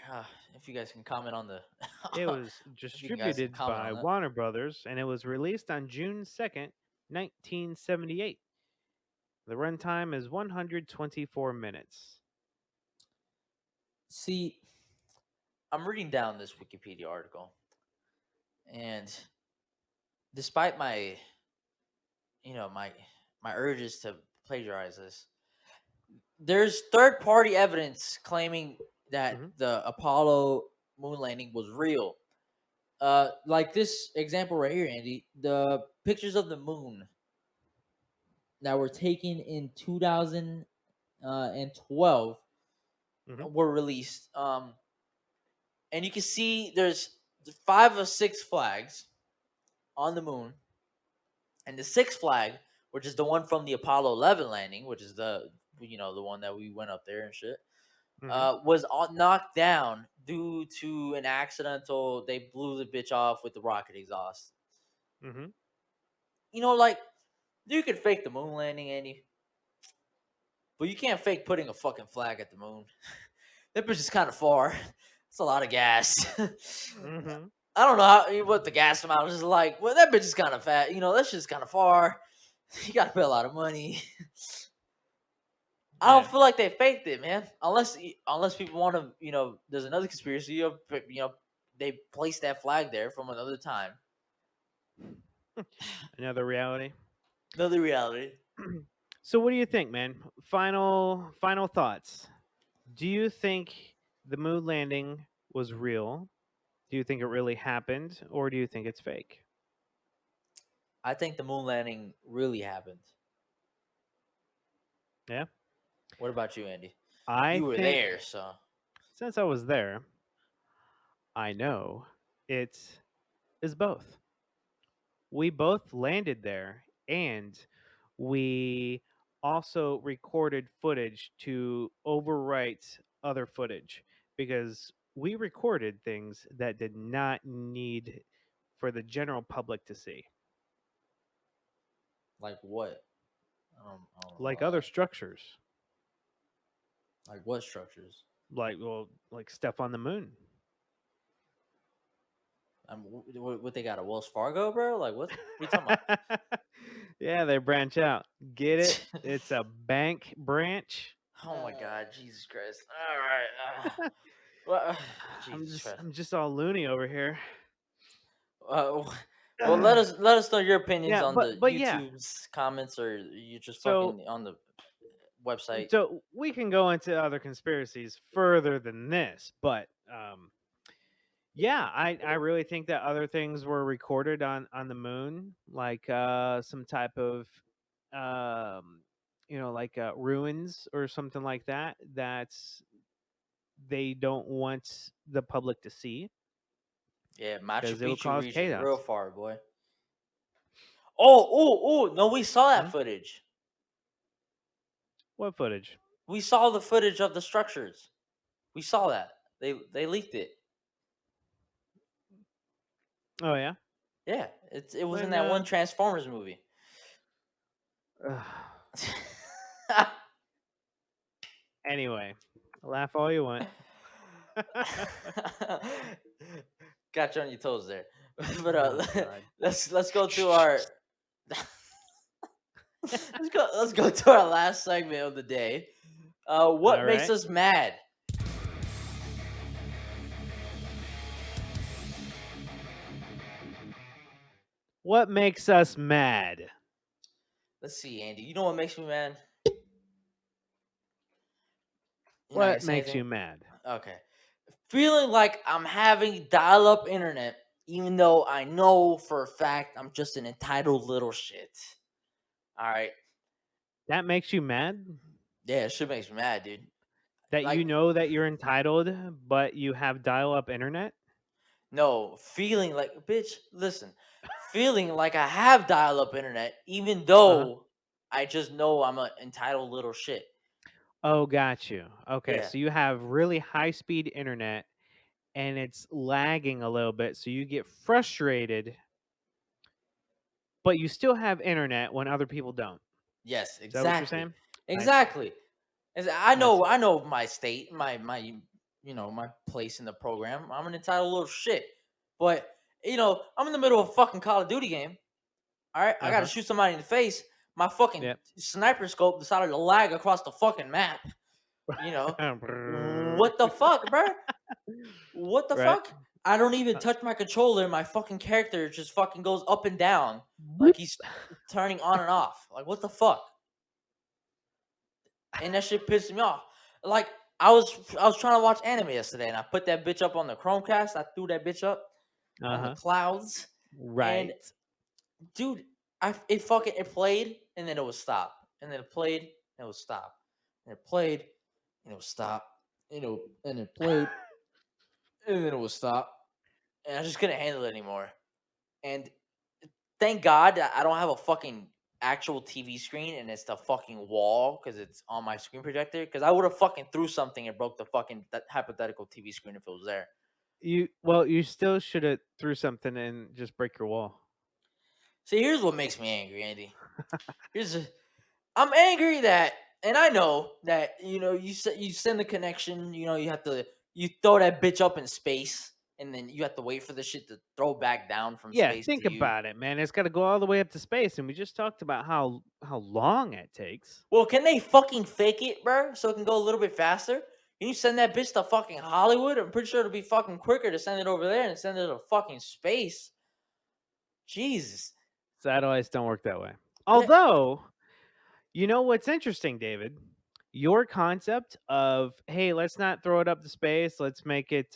If you guys can comment on the, It was if you guys can distributed comment by on that. Warner Brothers and it was released on June 2nd, 1978. The runtime is 124 minutes. See, I'm reading down this Wikipedia article, and despite my, my urges to plagiarize this, there's third party evidence claiming that Hmm. the Apollo moon landing was real. Like this example right here, Andy. The pictures of the moon that were taken in 2012 Hmm. were released. And you can see there's 5 or 6 flags on the moon, and the sixth flag, which is the one from the Apollo 11 landing, which is the one that we went up there and shit, Hmm. was knocked down due to an accidental. They blew the bitch off with the rocket exhaust. Hmm. Like you could fake the moon landing, Andy, but you can't fake putting a fucking flag at the moon. That bitch is kind of far. It's a lot of gas. Hmm. I don't know what the gas amount is like. Well, that bitch is kind of fat. That's just kind of far. You got to pay a lot of money. I don't Yeah. feel like they faked it, man. Unless people want to, there's another conspiracy. They placed that flag there from another time. Another reality. Another reality. So what do you think, man? Final thoughts. Do you think the moon landing was real? Do you think it really happened or do you think it's fake? I think the moon landing really happened. Yeah. What about you, Andy? I You were there, think so since I was there, I know it is both. We both landed there and we also recorded footage to overwrite other footage because we recorded things that did not need for the general public to see, like what? I don't know. like other structures, Like what structures? like stuff on the moon. What they got a Wells Fargo, bro? Like what? What are you talking Yeah, they branch out. Get it? about? It's a bank branch. Oh my God, Jesus Christ! All right, well, Jesus Christ. I'm just all loony over here. Uh, well, let us know your opinions Yeah, on the but yeah. YouTube's comments, or you just So fucking on the website. so we can go into other conspiracies further than this, but yeah, I really think that other things were recorded on the moon, like some type of um like ruins or something like that. That's they don't want the public to see Yeah, Machu because it would Picchu cause reaches real chaos. far, boy. No, we saw that Hmm? footage. What footage? We saw the footage of the structures. We saw that. They leaked it. Oh yeah. Yeah, it was in When that one Transformers movie. anyway, laugh all you want. Got you on your toes there. But Oh God. let's go to our let's go to our last segment of the day. What All makes right. us mad? What makes us mad? Let's see, Andy. You know what makes me mad? You're not gonna What say makes anything? you mad? Okay. Feeling like I'm having dial up internet, even though I know for a fact I'm just an entitled little shit. All right. That makes you mad? Yeah, it should makes me mad, dude. That you Like, know that you're entitled, but you have dial-up internet? no, feeling like, bitch, listen, feeling like I have dial up internet, even Uh-huh. though I just know I'm an entitled little shit. Oh, got you. Okay, Yeah. so you have really high-speed internet and it's lagging a little bit, so you get frustrated, but you still have internet when other people don't. Yes, Is that what you're exactly. saying? I see. Exactly. I I know see. I know my state, my place in the program. I'm an entitled little shit. But I'm in the middle of a fucking Call of Duty game. All right, I got to Uh-huh. shoot somebody in the face. My fucking Yep. sniper scope decided to lag across the fucking map. You know, what the fuck, bro? What the Right? fuck? I don't even Uh, touch my controller. My fucking character just fucking goes up and down like Boop. he's turning on and off. Like, what the fuck? And that shit pissed me off. Like, I was trying to watch anime yesterday, and I put that bitch up on the Chromecast. I threw that bitch up on the Uh-huh. clouds, and Right. dude, it played, and then it would stop, and then it played, and it would stop, and it played, and it would stop, and it played, and then it would stop, and I just couldn't handle it anymore. And thank God that I don't have a fucking actual TV screen and it's the fucking wall because it's on my screen projector. Because I would have fucking threw something and broke the fucking that hypothetical TV screen if it was there. You still should have threw something and just break your wall. See, here's what makes me angry, Andy. Here's a, I'm angry that, and I know that you send the connection. You throw that bitch up in space, and then you have to wait for the shit to throw back down from Yeah, space think to you. about it, man. It's got to go all the way up to space, and we just talked about how long it takes. Well, can they fucking fake it, bro? So it can go a little bit faster? Can you send that bitch to fucking Hollywood? I'm pretty sure it'll be fucking quicker to send it over there and send it to fucking space. Jesus. Satellites don't work that way. Yeah. Although, you know what's interesting, David? Your concept of hey, let's not throw it up to space. Let's make it,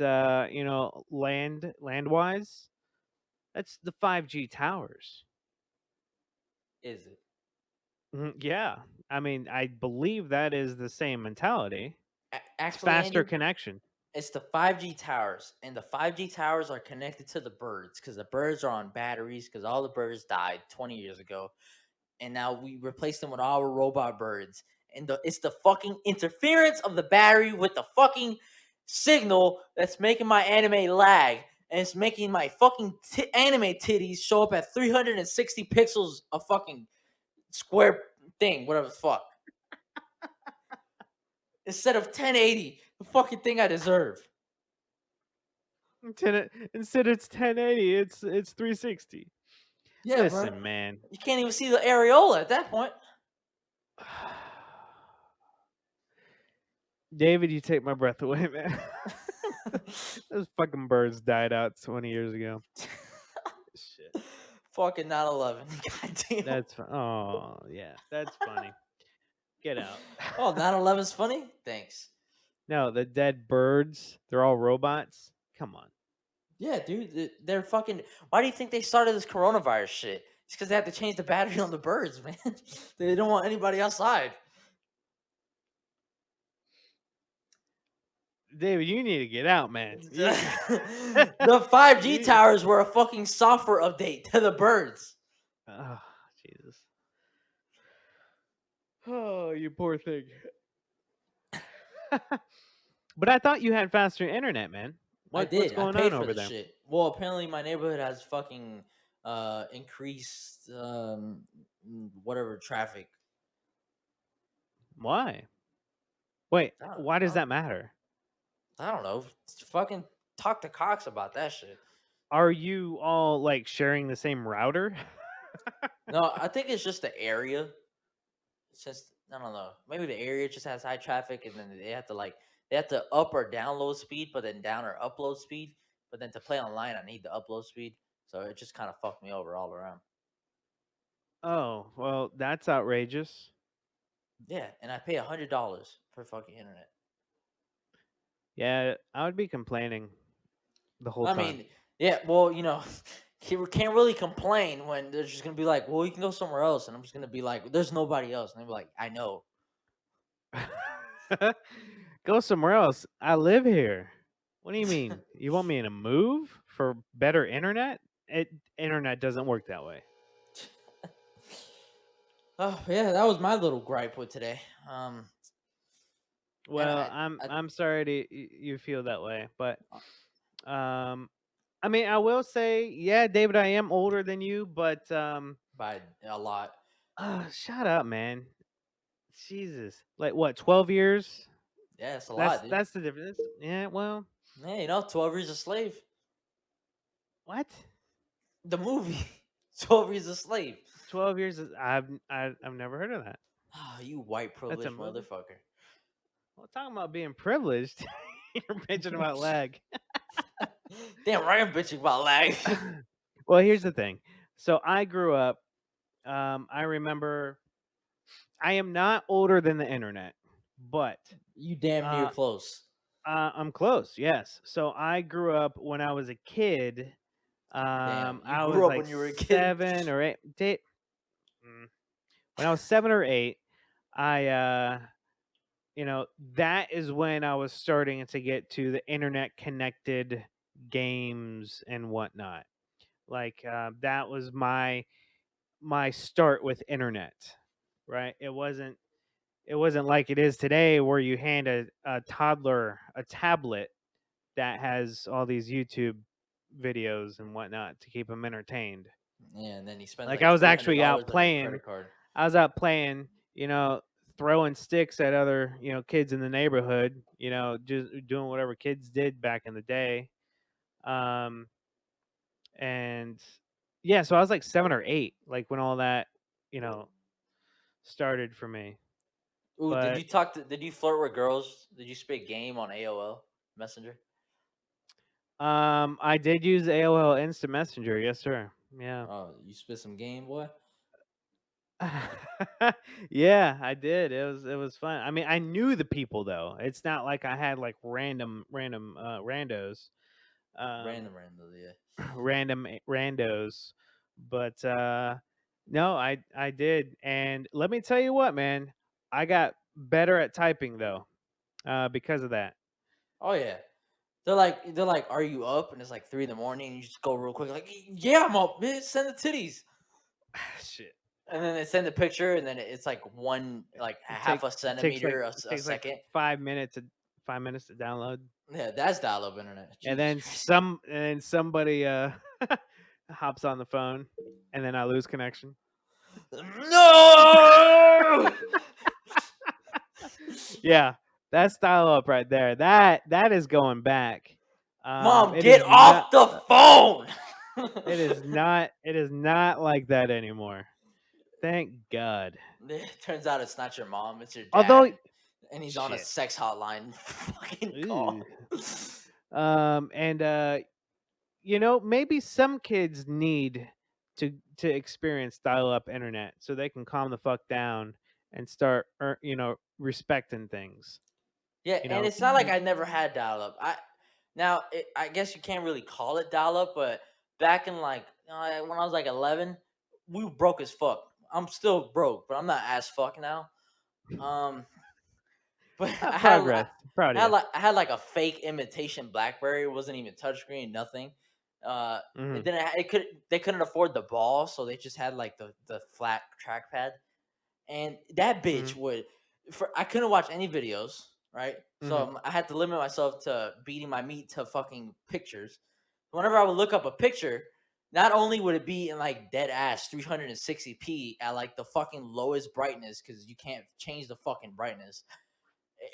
landwise. That's the 5G towers. Is it? Yeah, I mean, I believe that is the same mentality. It's Actually, faster Andy, connection. it's the 5G towers, and the 5G towers are connected to the birds because the birds are on batteries because all the birds died 20 years ago, and now we replace them with our robot birds. And it's the fucking interference of the battery with the fucking signal that's making my anime lag, and it's making my fucking anime titties show up at 360 pixels a fucking square thing, whatever the fuck, instead of 1080, the fucking thing I deserve. Instead it's 1080, it's 360. Yeah, bro. Listen, man. You can't even see the areola at that point. David, you take my breath away, man. Those fucking birds died out 20 years ago. Shit. Fucking 9/11. Goddamn. That's oh, yeah. That's funny. Get out. Oh, 9/11's funny? Thanks. No, the dead birds, they're all robots. Come on. Yeah, dude, they're fucking. Why do you think they started this coronavirus shit? It's because they have to change the battery on the birds, man. They don't want anybody outside. David, you need to get out, man. The 5G You towers were a fucking software update to the birds. Ugh. Oh, you poor thing. But I thought you had faster internet, man. I What's did. I going on paid for over the there? shit. Well, apparently my neighborhood has fucking increased whatever traffic. Why? Wait, I don't, why I does don't, that matter? I don't know. Fucking talk to Cox about that shit. Are you all like sharing the same router? No, I think it's just the area. It's just I don't know. Maybe the area just has high traffic, and then they have to up or download speed, but then down or upload speed. But then to play online, I need the upload speed, so it just kind of fucked me over all around. Oh, well, that's outrageous. Yeah, and I pay $100 for fucking internet. Yeah, I would be complaining the whole I time. mean, yeah, well, you can't really complain when they're just gonna be like, "Well, you can go somewhere else," and I'm just gonna be like, "There's nobody else," and they're like, "I know." Go somewhere else. I live here. What do you mean? You want me to move for better internet? Internet doesn't work that way. Oh yeah, that was my little gripe with today. And Well, I'm sorry to you feel that way, but um I mean, I will say, yeah, David, I am older than you, but by a lot. shut up, man. Jesus. Like what, 12 years? Yeah, it's a That's lot, dude. that's the difference. Yeah, well, Hey, 12 Years a Slave. what? The movie. 12 Years a Slave. 12 years is I've never heard of that. Ah, you white That's a privileged movie? motherfucker. Well, talking about being privileged. You're bitching about lag. Damn right, I'm bitching about lag. Well, here's the thing. So I grew up, I remember I am not older than the internet, but You damn near uh, close. I'm close, yes. So I grew up when I was a kid. Damn, you I grew was up like when you were a kid. 7 or 8. When I was 7 or 8, I that is when I was starting to get to the internet connected games and whatnot. Like that was my start with internet, right? It wasn't like it is today where you hand a toddler a tablet that has all these YouTube videos and whatnot to keep them entertained. Yeah, and then he spends Like like I was actually out $300 on your playing. credit card. I was out playing, throwing sticks at other, kids in the neighborhood, just doing whatever kids did back in the day. Um, and yeah, so I was like 7 or 8, like when all that, you know, started for me. Ooh, But did you flirt with girls? Did you spit game on AOL Messenger? I did use AOL Instant Messenger, yes, sir. Yeah. Oh, you spit some game, boy? Yeah, I did. It was fun. I mean, I knew the people though. It's not like I had like random randos. Um Random, yeah. randos. But no, I did. And let me tell you what, man, I got better at typing though, because of that. Oh yeah. They're like, are you up? And it's like 3 in the morning. And you just go real quick, like, yeah, I'm up, man. Send the titties. Shit. And then they send the picture, and then it's like like a It half take a it takes like centimeter it a takes like second. 5 minutes to download. Yeah, that's dial-up internet. And Jesus then Christ. somebody hops on the phone and then I lose connection. No. Yeah, that's dial up right there. That is going back. Mom, It get is not off the phone. it is not like that anymore. Thank God. It turns out it's not your mom, it's your Although dad. And he's on a shit. sex hotline. Fucking Ew. call. And maybe some kids need to experience dial-up internet so they can calm the fuck down and start respecting things. Yeah, You and know, it's not like I never had dial up. I guess you can't really call it dial up, but back in like when I was like 11, we were broke as fuck. I'm still broke, but I'm not as fuck now. Um, but progress. Proud of you. I had like a fake imitation BlackBerry. It wasn't even touchscreen, nothing. Hmm. It didn't. They couldn't afford the ball, so they just had like the flat trackpad. and that bitch Mhm. would. I couldn't watch any videos, right? So Mhm. I had to limit myself to beating my meat to fucking pictures. Whenever I would look up a picture, not only would it be in like dead ass 360p at like the fucking lowest brightness because you can't change the fucking brightness.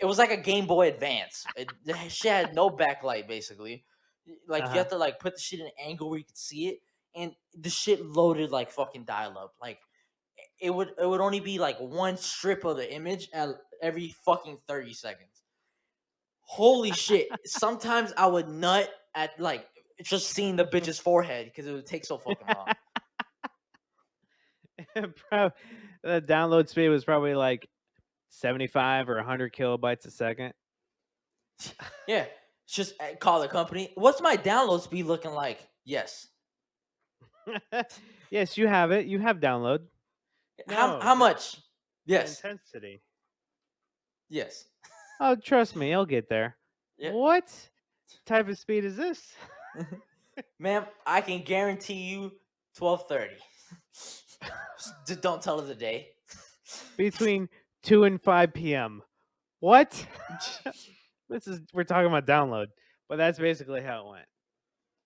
It was like a Game Boy Advance. The shit had no backlight basically. Like you Uh-huh. have to like put the shit in an angle where you could see it, and the shit loaded like fucking dial up. Like it would only be like one strip of the image at every fucking 30 seconds. Holy shit. Sometimes I would nut at like just seeing the bitch's forehead because it would take so fucking long. The download speed was probably like 75 or 100 kilobytes a second. Yeah. Just call the company. What's my download speed looking like? Yes. Yes, you have it. You have download. How No, how much? the Yes. intensity. Yes. Oh, trust me, I'll get there. Yeah. What type of speed is this? Ma'am, I can guarantee you 12:30. Just don't tell her the day. Between 2 and 5 p.m. What? We're talking about download, but that's basically how it went.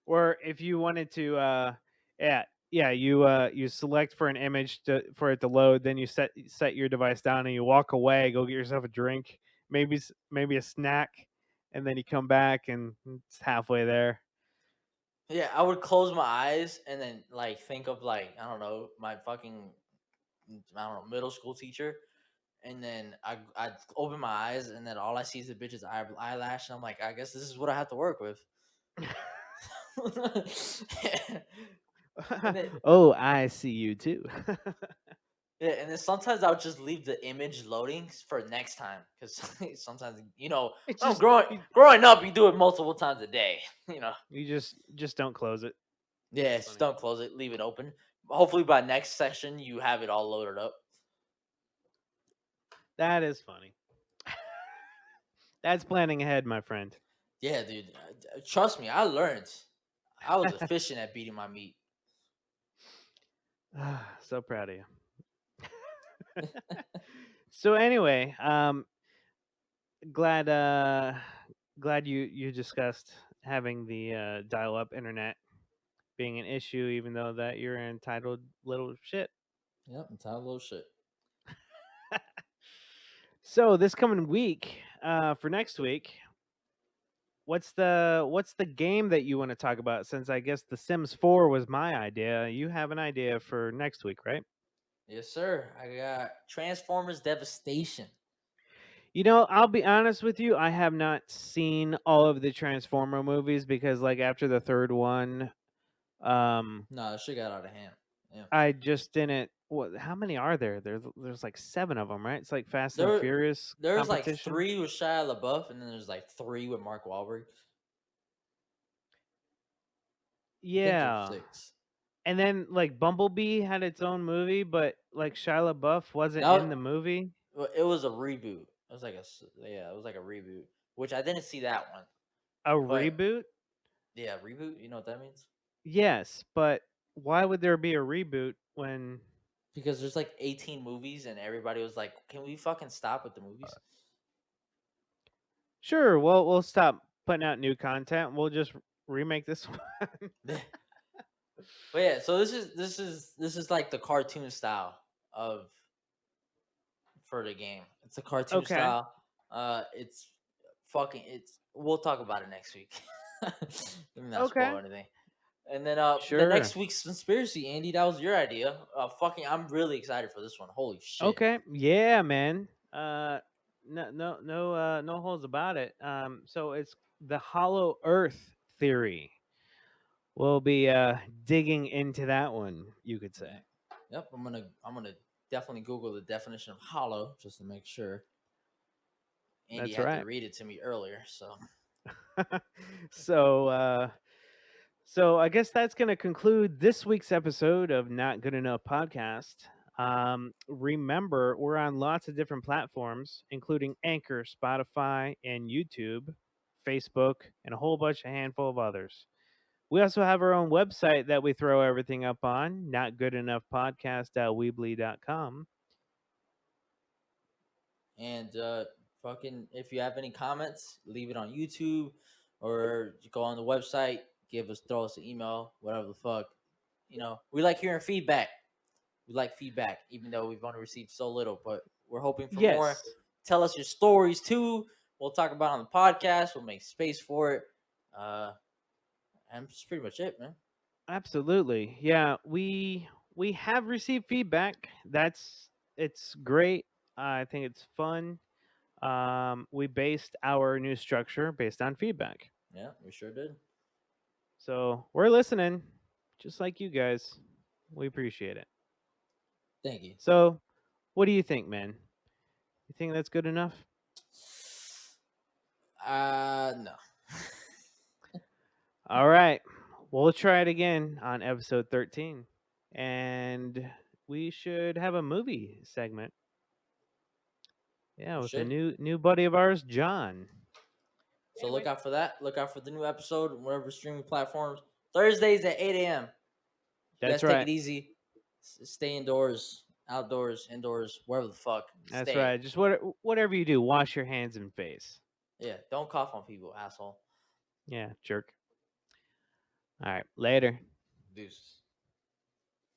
Or if you wanted to yeah, you select for an image for it to load, then you set your device down and you walk away, go get yourself a drink, maybe a snack, and then you come back and it's halfway there. Yeah, I would close my eyes and then like think of like I don't know my fucking I don't know middle school teacher, and then I open my eyes and then all I see is the bitch's eyelash, and I'm like, I guess this is what I have to work with. and then Oh, I see you too. yeah, and then sometimes I would just leave the image loading for next time because sometimes It when I'm just growing up, you do it multiple times a day. you just don't close it. Yeah, That's just funny. don't close it, leave it open. Hopefully by next session you have it all loaded up. That is funny. That's planning ahead, my friend. Yeah, dude. Trust me, I learned. I was efficient at beating my meat. So proud of you. So anyway, glad glad you discussed having the dial up internet being an issue, even though that you're an entitled little shit. Yep, entitled little shit. So this coming week, for next week, what's the game that you want to talk about? Since I guess The Sims 4 was my idea, you have an idea for next week, right? Yes, sir. I got Transformers Devastation. You know, I'll be honest with you, I have not seen all of the Transformer movies because like after the third one, um No, that shit got out of hand. Yeah. I just didn't. What? How many are there? There's like 7 of them, right? It's like Fast and There Furious there's like competition. three with Shia LaBeouf, and then there's like three with Mark Wahlberg. I think there's Yeah, six. and then like Bumblebee had its own movie, but like Shia LaBeouf wasn't That in the movie. it was a reboot. It was like yeah, it was like a reboot, which I didn't see that one. A But reboot? yeah, reboot. You know what that means? Yes, but why would there be a reboot when? Because there's like 18 movies, and everybody was like, "Can we fucking stop with the movies?" Sure, well we'll stop putting out new content. We'll just remake this one. But yeah, so this is like the cartoon style of for the game. It's a cartoon Okay. style. It's fucking. It's. We'll talk about it next week. Let me not Okay. spoil anything. And then the Sure. next week's conspiracy, Andy, that was your idea. Fucking, I'm really excited for this one. Holy shit! Okay. Yeah, man. No holes about it. So it's the Hollow Earth theory. We'll be digging into that one, you could say. Yeah. Yep. I'm gonna definitely Google the definition of hollow just to make sure. Andy That's had to right. read it to me earlier, so so so I guess that's going to conclude this week's episode of Not Good Enough Podcast. Remember, we're on lots of different platforms, including Anchor, Spotify, and YouTube, Facebook, and a whole bunch of handful of others. We also have our own website that we throw everything up on, notgoodenoughpodcast.weebly.com. And fucking, if you have any comments, leave it on YouTube or you go on the website. Throw us an email, whatever the fuck. We like hearing feedback. We like feedback, even though we've only received so little, but we're hoping for more. Yes, Tell us your stories too. We'll talk about it on the podcast. We'll make space for it. And that's pretty much it, man. absolutely. Yeah, we have received feedback. It's great. I think it's fun. We based our new structure based on feedback. Yeah, we sure did. So we're listening, just like you guys. We appreciate it. Thank you. So, what do you think, man? You think that's good enough? No. All right. We'll try it again on episode 13. And we should have a movie segment. Yeah, We with a should. new buddy of ours, John. So look out for that. Look out for the new episode, whatever streaming platforms. Thursdays at 8 a.m. You guys That's take right. it easy. Stay indoors, outdoors, indoors, wherever the fuck. That's Stay. right. Just whatever you do, wash your hands and face. Yeah, don't cough on people, asshole. Yeah, jerk. All right. Later. Deuces.